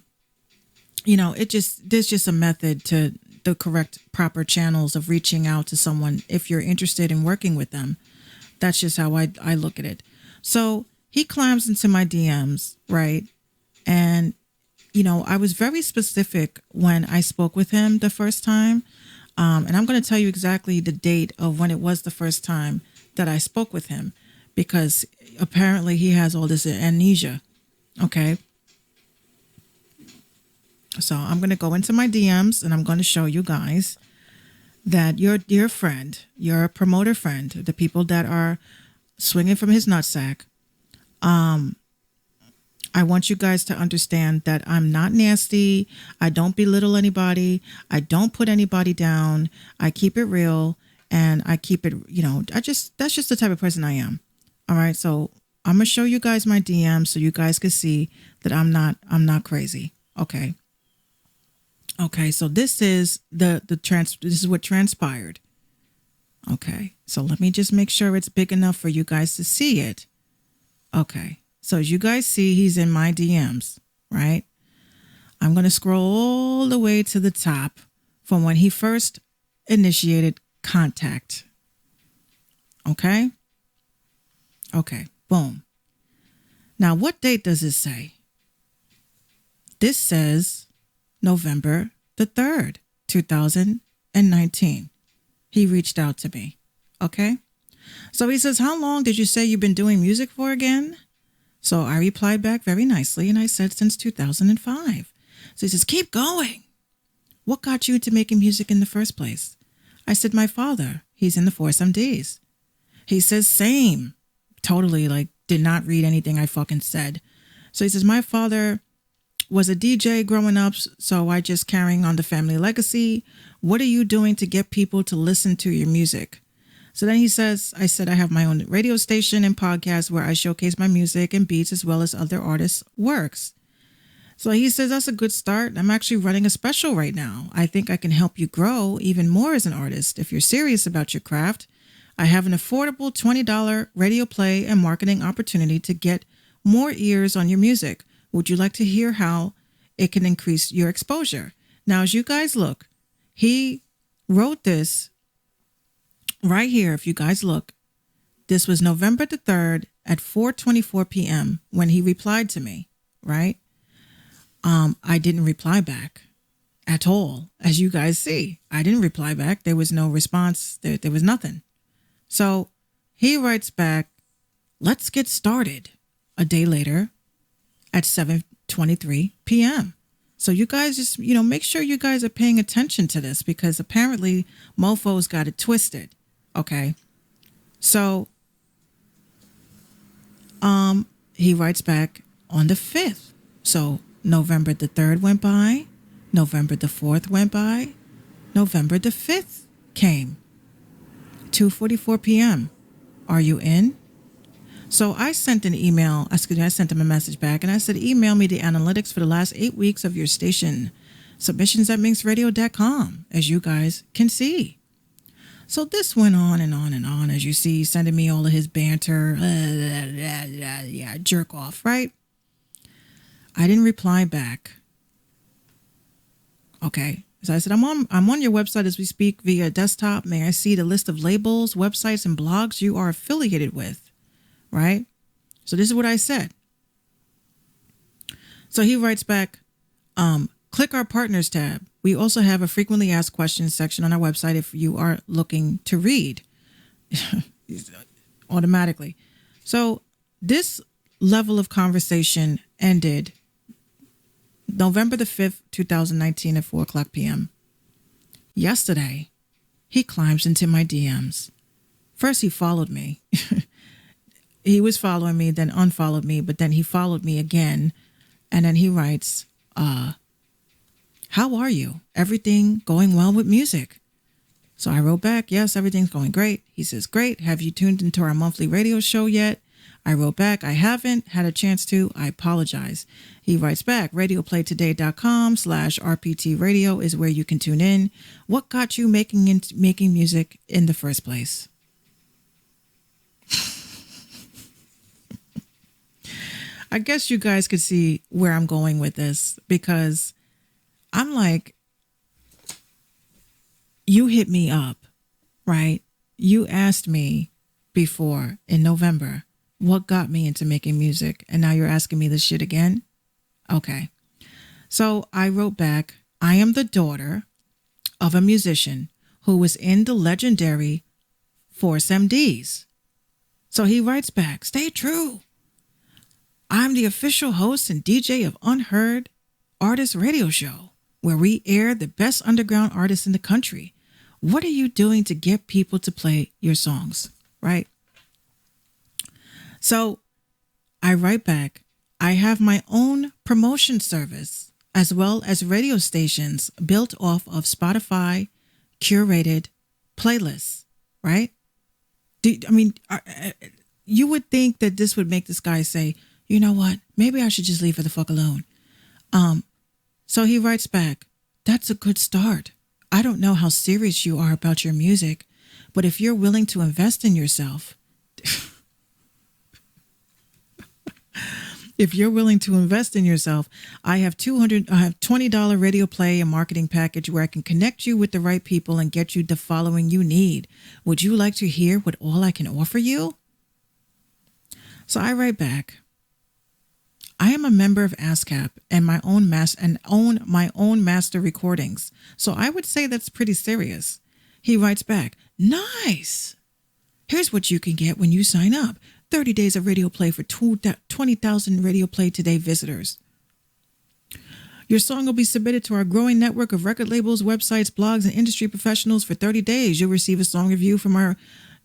[SPEAKER 1] just a method to the correct proper channels of reaching out to someone if you're interested in working with them. That's just how I look at it. So he climbs into my DMs, right? And, I was very specific when I spoke with him the first time. And I'm going to tell you exactly the date of when it was the first time that I spoke with him because apparently he has all this amnesia. Okay. So I'm going to go into my DMs and I'm going to show you guys that your dear friend, your promoter friend, the people that are swinging from his nutsack, I want you guys to understand that I'm not nasty. I don't belittle anybody. I don't put anybody down. I keep it real and I keep it, that's just the type of person I am. All right. So I'm going to show you guys my DMs so you guys can see that I'm not crazy. Okay. Okay, so this is this is what transpired. Okay, so let me just make sure it's big enough for you guys to see it. Okay, so as you guys see, he's in my DMs, right? I'm going to scroll all the way to the top from when he first initiated contact. Okay? Okay, boom. Now, what date does it say? This says November the 3rd, 2019. He reached out to me. Okay. So he says, how long did you say you've been doing music for again? So I replied back very nicely and I said, since 2005. So he says, keep going. What got you into making music in the first place? I said, my father, he's in the Force MDs. He says, same. Totally did not read anything I fucking said. So he says, my father was a DJ growing up, so I just carrying on the family legacy. What are you doing to get people to listen to your music? So then he says, I said I have my own radio station and podcast where I showcase my music and beats as well as other artists' works. So he says, that's a good start. I'm actually running a special right now. I think I can help you grow even more as an artist. If you're serious about your craft, I have an affordable $20 radio play and marketing opportunity to get more ears on your music. Would you like to hear how it can increase your exposure? Now, as you guys look, he wrote this right here. If you guys look, this was November the 3rd at 4:24 p.m. when he replied to me, right? I didn't reply back at all. As you guys see, I didn't reply back. There was no response. There was nothing. So he writes back, let's get started a day later at 7:23 p.m. So you guys just, make sure you guys are paying attention to this because apparently mofo's got it twisted. Okay. So, he writes back on the 5th. So November the 3rd went by. November the 4th went by. November the 5th came. 2:44 p.m. Are you in? So I sent an email, I sent him a message back, and I said, email me the analytics for the last 8 weeks of your station. Submissions at minxradio.com, as you guys can see. So this went on and on and on, as you see, sending me all of his banter, yeah, jerk off, right? I didn't reply back. Okay. So I said, I'm on your website as we speak via desktop. May I see the list of labels, websites, and blogs you are affiliated with? Right? So this is what I said. So he writes back, click our partners tab. We also have a frequently asked questions section on our website if you are looking to read automatically. So this level of conversation ended November the 5th, 2019 at 4 o'clock p.m. Yesterday, he climbs into my DMs. First, he followed me. He was following me, then unfollowed me, but then he followed me again. And then he writes, how are you? Everything going well with music? So I wrote back, yes, everything's going great. He says, great. Have you tuned into our monthly radio show yet? I wrote back, I haven't had a chance to. I apologize. He writes back, radioplaytoday.com/RPT radio is where you can tune in. What got you making music in the first place? I guess you guys could see where I'm going with this, because I'm like, you hit me up, right? You asked me before in November, what got me into making music? And now you're asking me this shit again? Okay. So I wrote back, I am the daughter of a musician who was in the legendary Force MDs. So he writes back, stay true. I'm the official host and DJ of Unheard Artist Radio Show, where we air the best underground artists in the country. What are you doing to get people to play your songs? Right? So I write back, I have my own promotion service as well as radio stations built off of Spotify curated playlists, right? You would think that this would make this guy say, you know what, maybe I should just leave her the fuck alone. So he writes back, that's a good start. I don't know how serious you are about your music, but if you're willing to invest in yourself, I have $20 radio play and marketing package where I can connect you with the right people and get you the following you need. Would you like to hear what all I can offer you? So I write back, I am a member of ASCAP and own my own master recordings. So I would say that's pretty serious. He writes back, nice. Here's what you can get when you sign up. 30 days of radio play for 20,000 radio play today visitors. Your song will be submitted to our growing network of record labels, websites, blogs, and industry professionals for 30 days. You'll receive a song review from our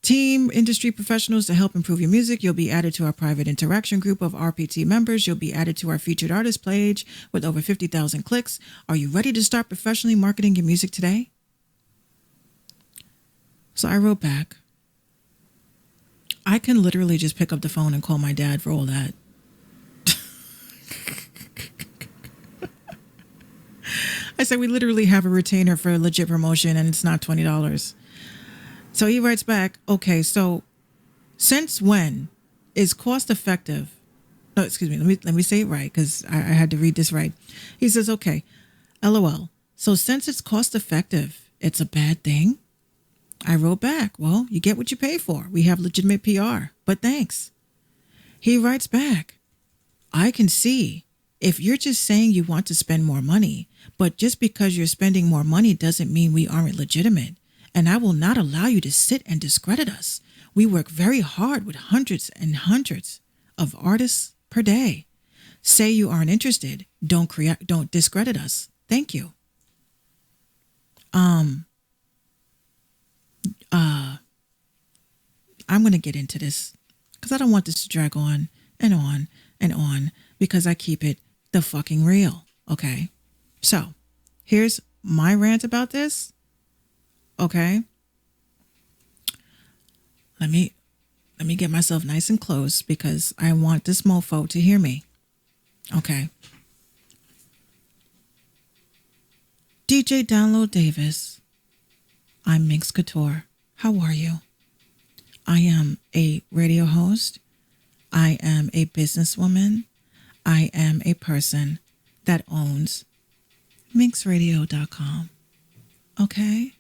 [SPEAKER 1] team, industry professionals to help improve your music. You'll be added to our private interaction group of RPT members. You'll be added to our featured artist page with over 50,000 clicks. Are you ready to start professionally marketing your music today? So I wrote back, I can literally just pick up the phone and call my dad for all that. I said, we literally have a retainer for a legit promotion and it's not $20. So he writes back, okay, so since when is cost effective? No, excuse me, let me say it right, because I had to read this right. He says, okay, LOL. So since it's cost effective, it's a bad thing? I wrote back, well, you get what you pay for. We have legitimate PR, but thanks. He writes back, I can see if you're just saying you want to spend more money, but just because you're spending more money doesn't mean we aren't legitimate. And I will not allow you to sit and discredit us. We work very hard with hundreds and hundreds of artists per day. Say you aren't interested. Don't discredit us. Thank you. I'm going to get into this because I don't want this to drag on and on and on, because I keep it the fucking real. Okay. So here's my rant about this. Okay. Let me get myself nice and close because I want this mofo to hear me. Okay. DJ Download Davis. I'm Minx Couture. How are you? I am a radio host. I am a businesswoman. I am a person that owns minxradio.com. Okay?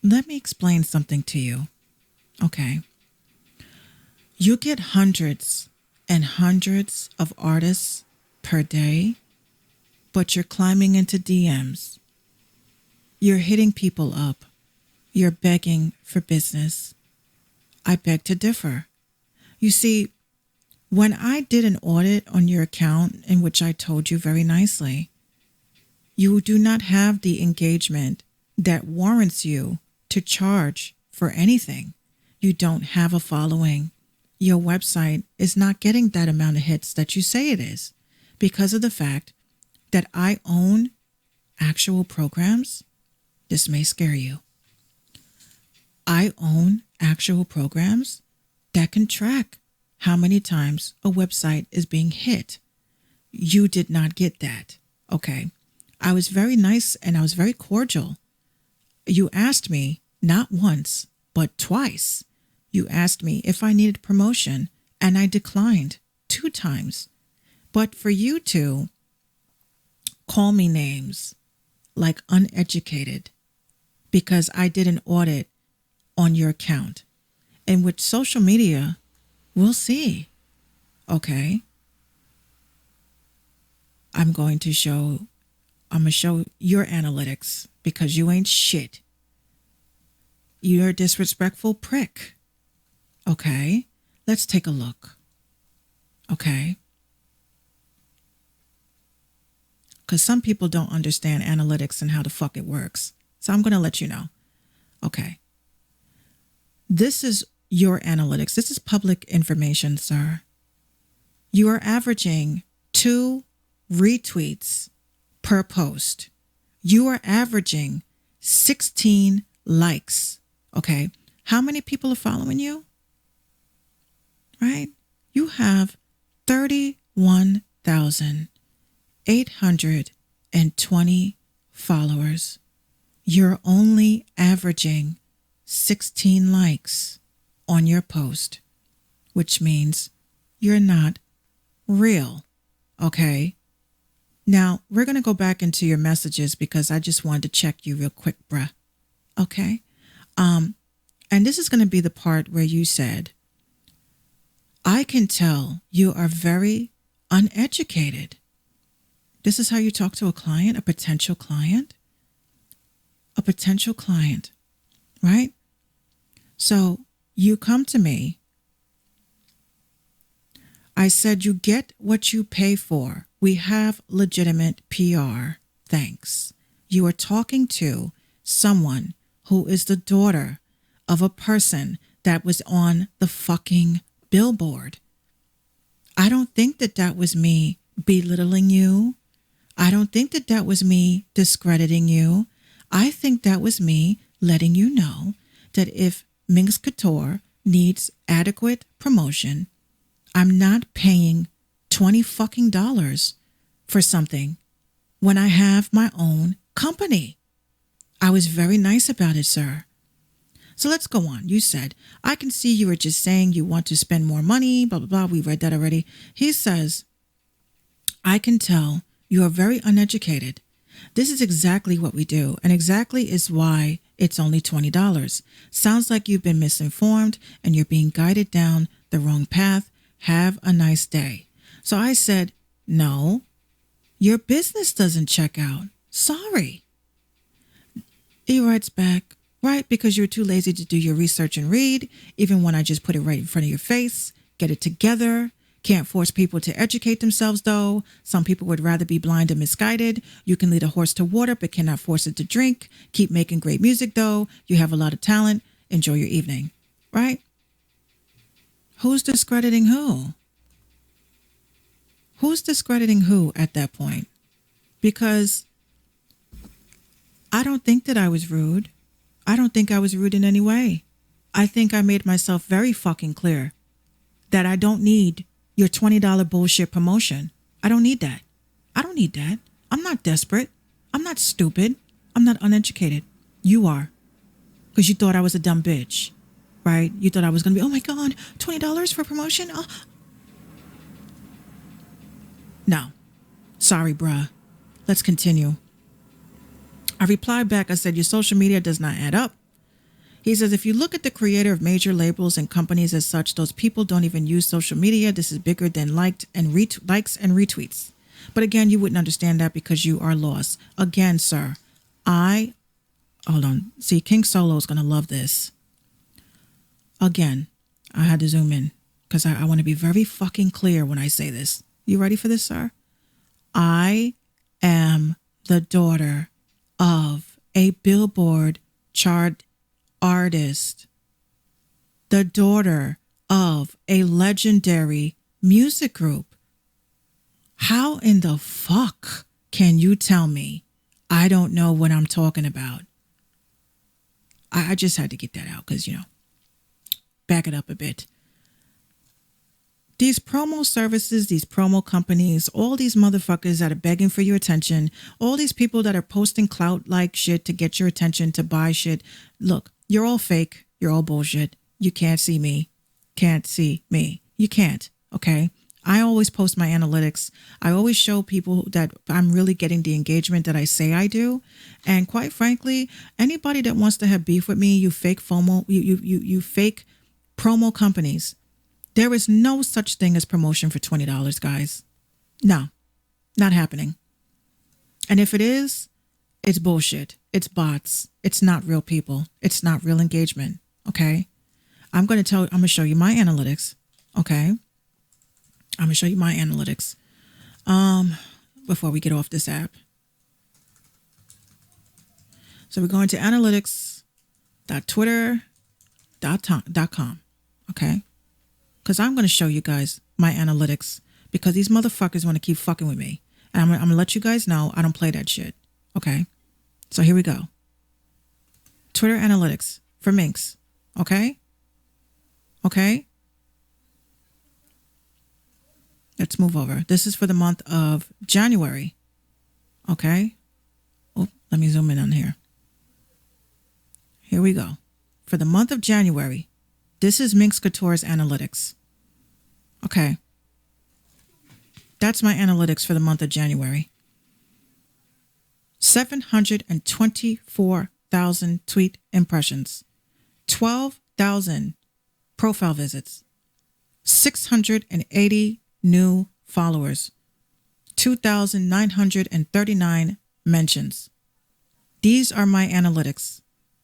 [SPEAKER 1] Let me explain something to you. Okay? You get hundreds and hundreds of artists per day, but you're climbing into DMs. You're hitting people up. You're begging for business. I beg to differ. You see, when I did an audit on your account in which I told you very nicely, you do not have the engagement that warrants you to charge for anything. You don't have a following. Your website is not getting that amount of hits that you say it is because of the fact that I own actual programs. This may scare you. I own actual programs that can track how many times a website is being hit. You did not get that. Okay. I was very nice and I was very cordial. You asked me not once, but twice. You asked me if I needed promotion and I declined 2 times. But for you to call me names like uneducated because I did an audit on your account, in which social media will see. Okay. I'm going to show your analytics because you ain't shit. You're a disrespectful prick. Okay. Let's take a look. Okay. Because some people don't understand analytics and how the fuck it works. So I'm going to let you know. Okay. This is your analytics. This is public information, sir. You are averaging 2 retweets per post. You are averaging 16 likes. Okay. How many people are following you? Right? You have 31,820 followers. You're only averaging 16 likes on your post, which means you're not real. Okay. Now we're going to go back into your messages because I just wanted to check you real quick, bruh. Okay. And this is going to be the part where you said, I can tell you are very uneducated. This is how you talk to a client, a potential client? A potential client, right? So you come to me. I said, you get what you pay for. We have legitimate PR. Thanks. You are talking to someone who is the daughter of a person that was on the fucking billboard. I don't think that that was me belittling you. I don't think that that was me discrediting you. I think that was me letting you know that if Minx Couture needs adequate promotion, I'm not paying $20 fucking for something when I have my own company. I was very nice about it, sir. So let's go on. You said, I can see you were just saying you want to spend more money, blah, blah, blah. We read that already. He says, I can tell you are very uneducated. This is exactly what we do, and exactly is why it's only $20. Sounds like you've been misinformed and you're being guided down the wrong path. Have a nice day. So I said, no, your business doesn't check out. Sorry. He writes back, right, because you're too lazy to do your research and read, even when I just put it right in front of your face. Get it together. Can't force people to educate themselves, though. Some people would rather be blind and misguided. You can lead a horse to water, but cannot force it to drink. Keep making great music, though. You have a lot of talent. Enjoy your evening. Right? Who's discrediting who? Who's discrediting who at that point? Because I don't think that I was rude. I don't think I was rude in any way. I think I made myself very fucking clear that I don't need your $20 bullshit promotion. I don't need that. I don't need that. I'm not desperate. I'm not stupid. I'm not uneducated. You are. Because you thought I was a dumb bitch, right? You thought I was going to be, oh my God, $20 for promotion? Oh. No. Sorry, bruh. Let's continue. I replied back. I said, your social media does not add up. He says, if you look at the creator of major labels and companies as such, those people don't even use social media. This is bigger than likes and retweets. But again, you wouldn't understand that because you are lost. Again, sir, hold on. See, King Solo is going to love this. Again, I had to zoom in because I want to be very fucking clear when I say this. You ready for this, sir? I am the daughter of a Billboard chart artist, the daughter of a legendary music group. How in the fuck can you tell me I don't know what I'm talking about? I just had to get that out because, back it up a bit. These promo services, these promo companies, all these motherfuckers that are begging for your attention, all these people that are posting clout-like shit to get your attention, to buy shit. Look, you're all fake. You're all bullshit. You can't see me. Can't see me. You can't, okay? I always post my analytics. I always show people that I'm really getting the engagement that I say I do. And quite frankly, anybody that wants to have beef with me, you fake FOMO, you fake promo companies, there is no such thing as promotion for $20, guys. No, not happening. And if it is, it's bullshit. It's bots. It's not real people. It's not real engagement. Okay. I'm going to show you my analytics. Okay. I'm going to show you my analytics. Before we get off this app. So we're going to analytics.twitter.com. Okay. Because I'm going to show you guys my analytics because these motherfuckers want to keep fucking with me. And I'm going to let you guys know I don't play that shit. Okay. So here we go. Twitter analytics for Minx. Okay. Okay. Let's move over. This is for the month of January. Okay. Oh, let me zoom in on here. Here we go. For the month of January, this is Minx Couture's analytics. Okay. That's my analytics for the month of January. 724,000 tweet impressions. 12,000 profile visits. 680 new followers. 2,939 mentions. These are my analytics.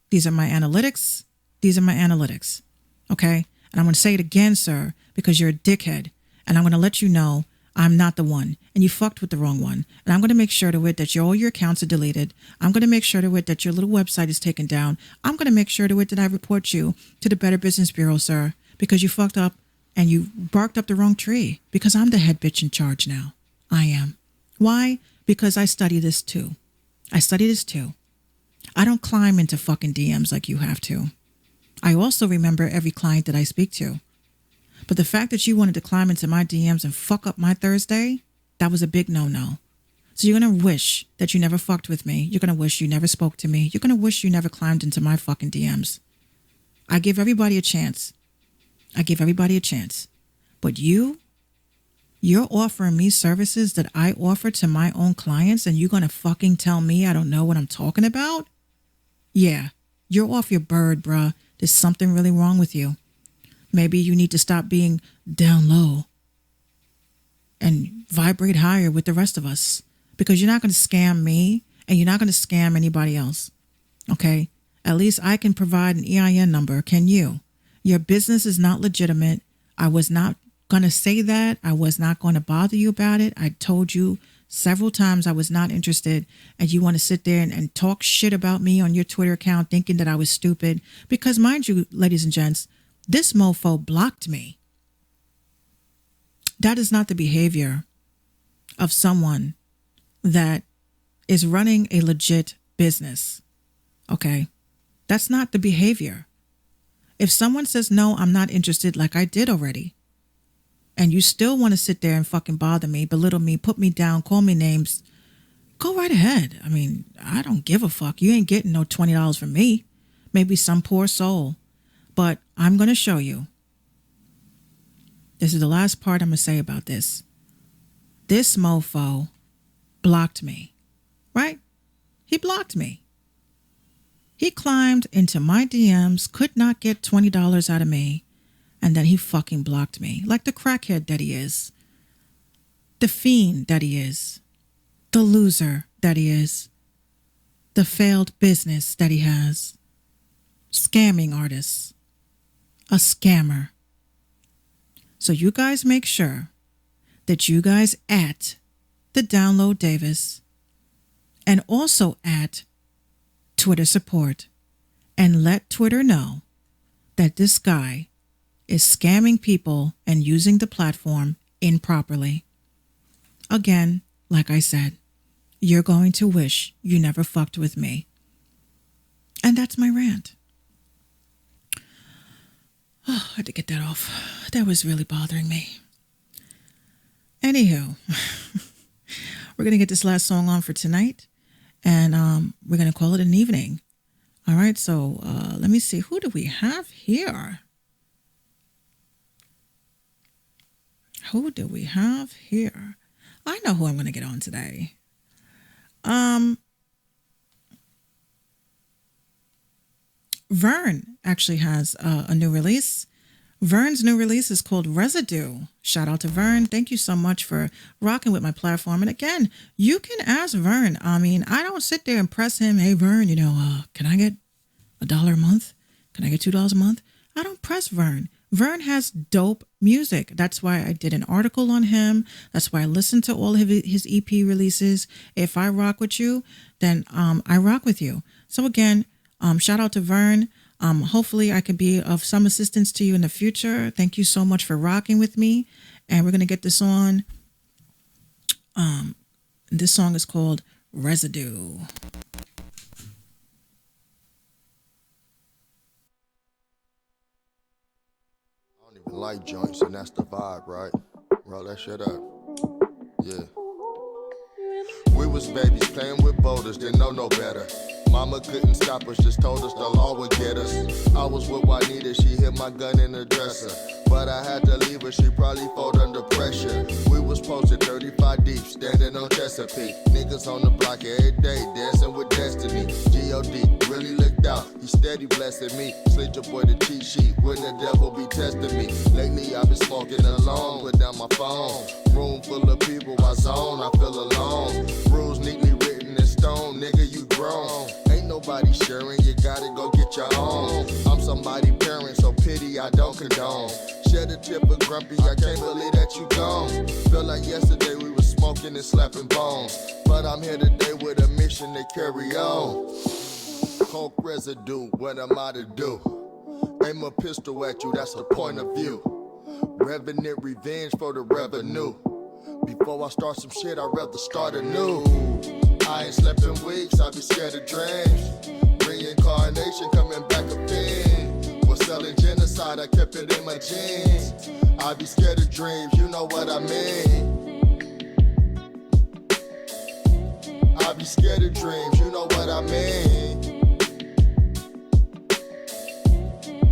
[SPEAKER 1] These are my analytics. These are my analytics. Okay? And I'm going to say it again, sir, because you're a dickhead. And I'm going to let you know I'm not the one. And you fucked with the wrong one. And I'm going to make sure to it that all your accounts are deleted. I'm going to make sure to it that your little website is taken down. I'm going to make sure to it that I report you to the Better Business Bureau, sir, because you fucked up and you barked up the wrong tree. Because I'm the head bitch in charge now. I am. Why? Because I study this too. I study this too. I don't climb into fucking DMs like you have to. I also remember every client that I speak to. But the fact that you wanted to climb into my DMs and fuck up my Thursday, that was a big no-no. So you're going to wish that you never fucked with me. You're going to wish you never spoke to me. You're going to wish you never climbed into my fucking DMs. I give everybody a chance. I give everybody a chance. But you're offering me services that I offer to my own clients and you're going to fucking tell me I don't know what I'm talking about? Yeah, you're off your bird, bruh. There's something really wrong with you. Maybe you need to stop being down low and vibrate higher with the rest of us because you're not going to scam me and you're not going to scam anybody else. Okay? At least I can provide an EIN number. Can you? Your business is not legitimate. I was not going to say that. I was not going to bother you about it. I told you several times I was not interested, and you want to sit there and talk shit about me on your Twitter account thinking that I was stupid. Because mind you, ladies and gents, this mofo blocked me. That is not the behavior of someone that is running a legit business. Okay? That's not the behavior. If someone says, no, I'm not interested, like I did already, and you still want to sit there and fucking bother me, belittle me, put me down, call me names, go right ahead. I mean, I don't give a fuck. You ain't getting no $20 from me. Maybe some poor soul. But I'm going to show you. This is the last part I'm going to say about this. This mofo blocked me, right? He blocked me. He climbed into my DMs, could not get $20 out of me, and then he fucking blocked me. Like the crackhead that he is. The fiend that he is. The loser that he is. The failed business that he has. Scamming artist. A scammer. So you guys make sure that you guys at the Download Davis and also at Twitter support and let Twitter know that this guy is scamming people and using the platform improperly. Again, like I said, you're going to wish you never fucked with me. And that's my rant. Oh, I had to get that off. That was really bothering me. Anywho, we're going to get this last song on for tonight. And we're going to call it an evening. All right, so let me see. Who do we have here? Who do we have here? I know who I'm going to get on today. Vern actually has a new release. Vern's new release is called Residue. Shout out to Vern. Thank you so much for rocking with my platform. And again, you can ask Vern. I mean, I don't sit there and press him. Hey, Vern, can I get $1 a month? Can I get $2 a month? I don't press Vern. Vern has dope music. That's why I did an article on him. That's why I listened to all of his EP releases. If I rock with you, then I rock with you. So again, shout out to Vern. Hopefully I can be of some assistance to you in the future. Thank you so much for rocking with me. And we're going to get this on. This song is called Residue.
[SPEAKER 7] I don't even like joints, and that's the vibe, right? Roll that shit up. Yeah. We was babies playing with boulders, didn't know no better. Mama couldn't stop us, just told us the law would get us. I was with Juanita, she hit my gun in the dresser. But I had to leave her, she probably fold under pressure. We was posted 35 deep, standing on Chesapeake. Niggas on the block every day, dancing with destiny. G.O.D. really looked out, he steady blessing me. Slid your boy the cheat sheet, when the devil be testing me. Lately I've been smoking alone, put down my phone. Room full of people, my zone, I feel alone. Rules neatly written in stone, nigga you grown. Ain't nobody sharing, you gotta go get your own. I'm somebody's parent, so pity I don't condone. Shed a tip of grumpy, I can't believe that you gone. Feel like yesterday we was smoking and slapping bones. But I'm here today with a mission to carry on. Coke residue, what am I to do? Aim a pistol at you, that's a point of view. Revenant revenge for the revenue. Before I start some shit, I'd rather start anew. I ain't slept in weeks, I be scared of dreams. Reincarnation coming back a fiend. Was selling genocide, I kept it in my jeans. I be scared of dreams, you know what I mean. I be scared of dreams, you know what I mean.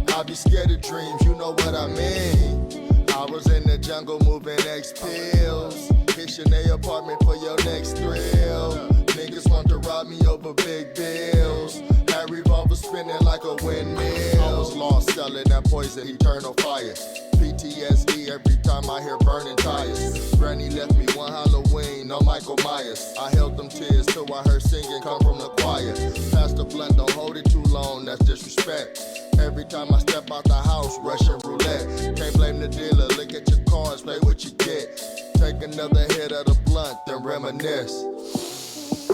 [SPEAKER 7] I be scared of dreams, you know what I mean. I was in the jungle moving X pills. Pitching their apartment for your next thrill. Niggas want to rob me over big bills. That revolver spinning like a windmill. I was lost selling that poison, eternal fire. PTSD every time I hear burning tires. Granny left me one Halloween, no Michael Myers. I held them tears till I heard singing come from the choir. Pass the blunt, don't hold it too long, that's disrespect. Every time I step out the house, Russian roulette. Can't blame the dealer, look at your cards, play what you get. Take another hit of the blunt, then reminisce.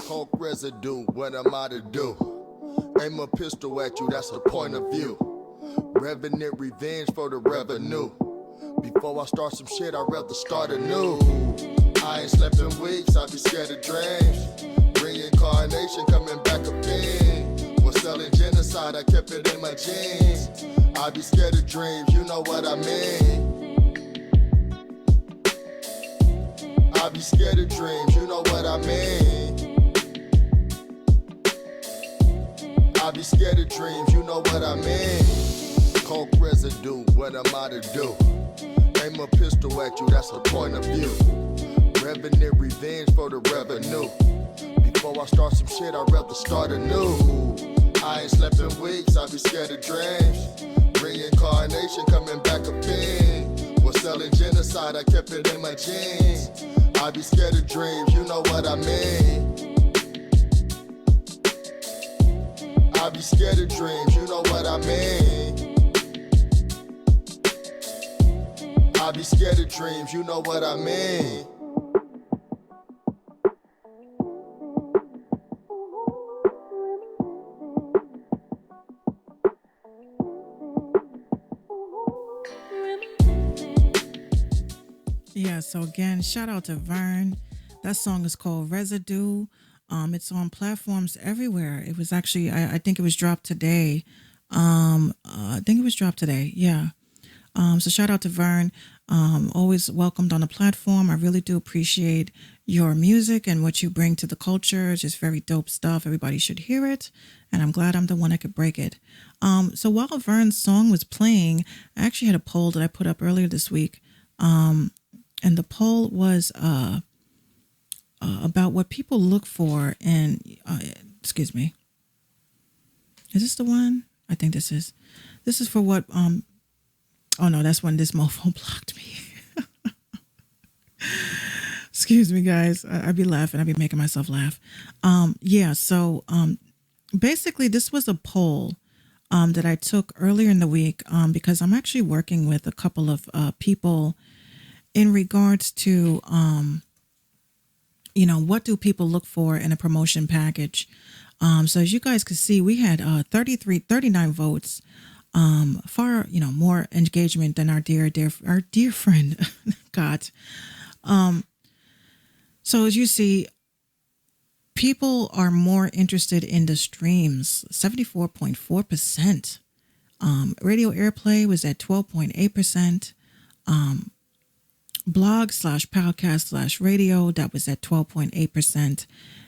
[SPEAKER 7] Coke residue, what am I to do? Aim a pistol at you, that's a point of view. Revenant revenge for the revenue. Before I start some shit, I'd rather start anew. I ain't slept in weeks, I be scared of dreams. Reincarnation coming back again. Was selling genocide, I kept it in my jeans. I be scared of dreams, you know what I mean. I be scared of dreams, you know what I mean. I be scared of dreams, you know what I mean. Coke residue, what am I to do? Aim a pistol at you, that's a point of view. Revenue, revenge for the revenue. Before I start some shit, I'd rather start anew. I ain't slept in weeks, I be scared of dreams. Reincarnation coming back again. Was selling genocide, I kept it in my jeans. I be scared of dreams, you know what I mean. I be scared of dreams, you know what I mean. I be scared of dreams, you know what I mean.
[SPEAKER 1] Yeah, so again, shout out to Vern. That song is called Residue. It's on platforms everywhere. It was actually, I think it was dropped today. I think it was dropped today. Yeah. So shout out to Vern. Always welcomed on the platform. I really do appreciate your music and what you bring to the culture. It's just very dope stuff. Everybody should hear it. And I'm glad I'm the one that could break it. So while Vern's song was playing, I actually had a poll that I put up earlier this week. And the poll was about what people look for in, excuse me. Is this the one? I think this is. This is for what, oh no, that's when this mofo blocked me. Excuse me, guys. I'd be laughing. I'd be making myself laugh. Yeah, so basically this was a poll that I took earlier in the week because I'm actually working with a couple of people in regards to, what do people look for in a promotion package? So as you guys could see, we had 39 votes, far, more engagement than our dear friend, God. So as you see, people are more interested in the streams, 74.4%. Radio airplay was at 12.8%. Blog/podcast/radio, that was at 12.8%.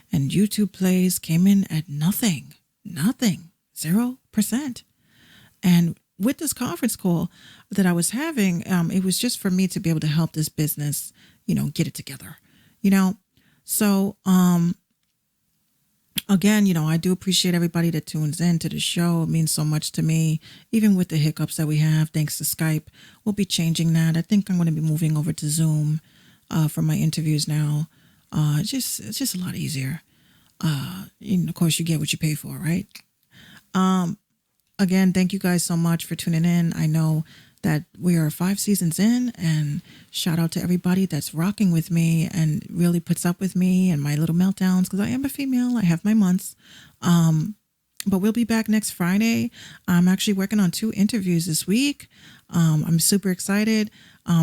[SPEAKER 1] And YouTube plays came in at nothing, 0%. And with this conference call that I was having, it was just for me to be able to help this business, get it together, So, again, I do appreciate everybody that tunes in to the show. It means so much to me, even with the hiccups that we have, thanks to Skype. We'll be changing that. I think I'm going to be moving over to Zoom for my interviews now. It's just a lot easier. And of course, you get what you pay for, right? Again, thank you guys so much for tuning in. I know that we are 5 seasons in, and shout out to everybody that's rocking with me and really puts up with me and my little meltdowns, because I am a female. I have my months. But we'll be back next Friday. I'm actually working on 2 interviews this week. I'm super excited.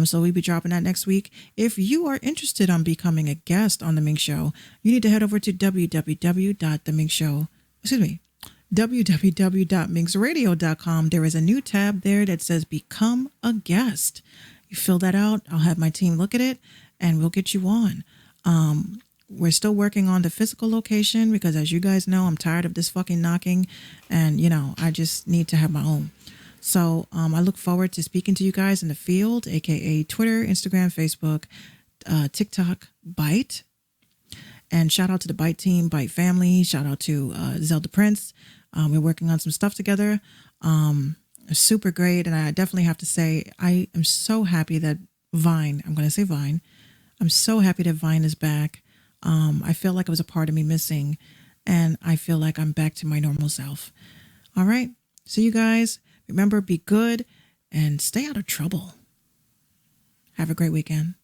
[SPEAKER 1] So we'll be dropping that next week. If you are interested on becoming a guest on The Minx Show, you need to head over to www.minxradio.com. There is a new tab there that says Become a Guest. You fill that out. I'll have my team look at it and we'll get you on. We're still working on the physical location because, as you guys know, I'm tired of this fucking knocking and, I just need to have my own. So I look forward to speaking to you guys in the field, aka Twitter, Instagram, Facebook, TikTok, Byte. And shout out to the Byte team, Byte family. Shout out to Zelda Prince. We're working on some stuff together. Super great. And I definitely have to say, I am so happy that Vine, I'm going to say Vine. I'm so happy that Vine is back. I feel like it was a part of me missing. And I feel like I'm back to my normal self. All right. See you guys. Remember, be good and stay out of trouble. Have a great weekend.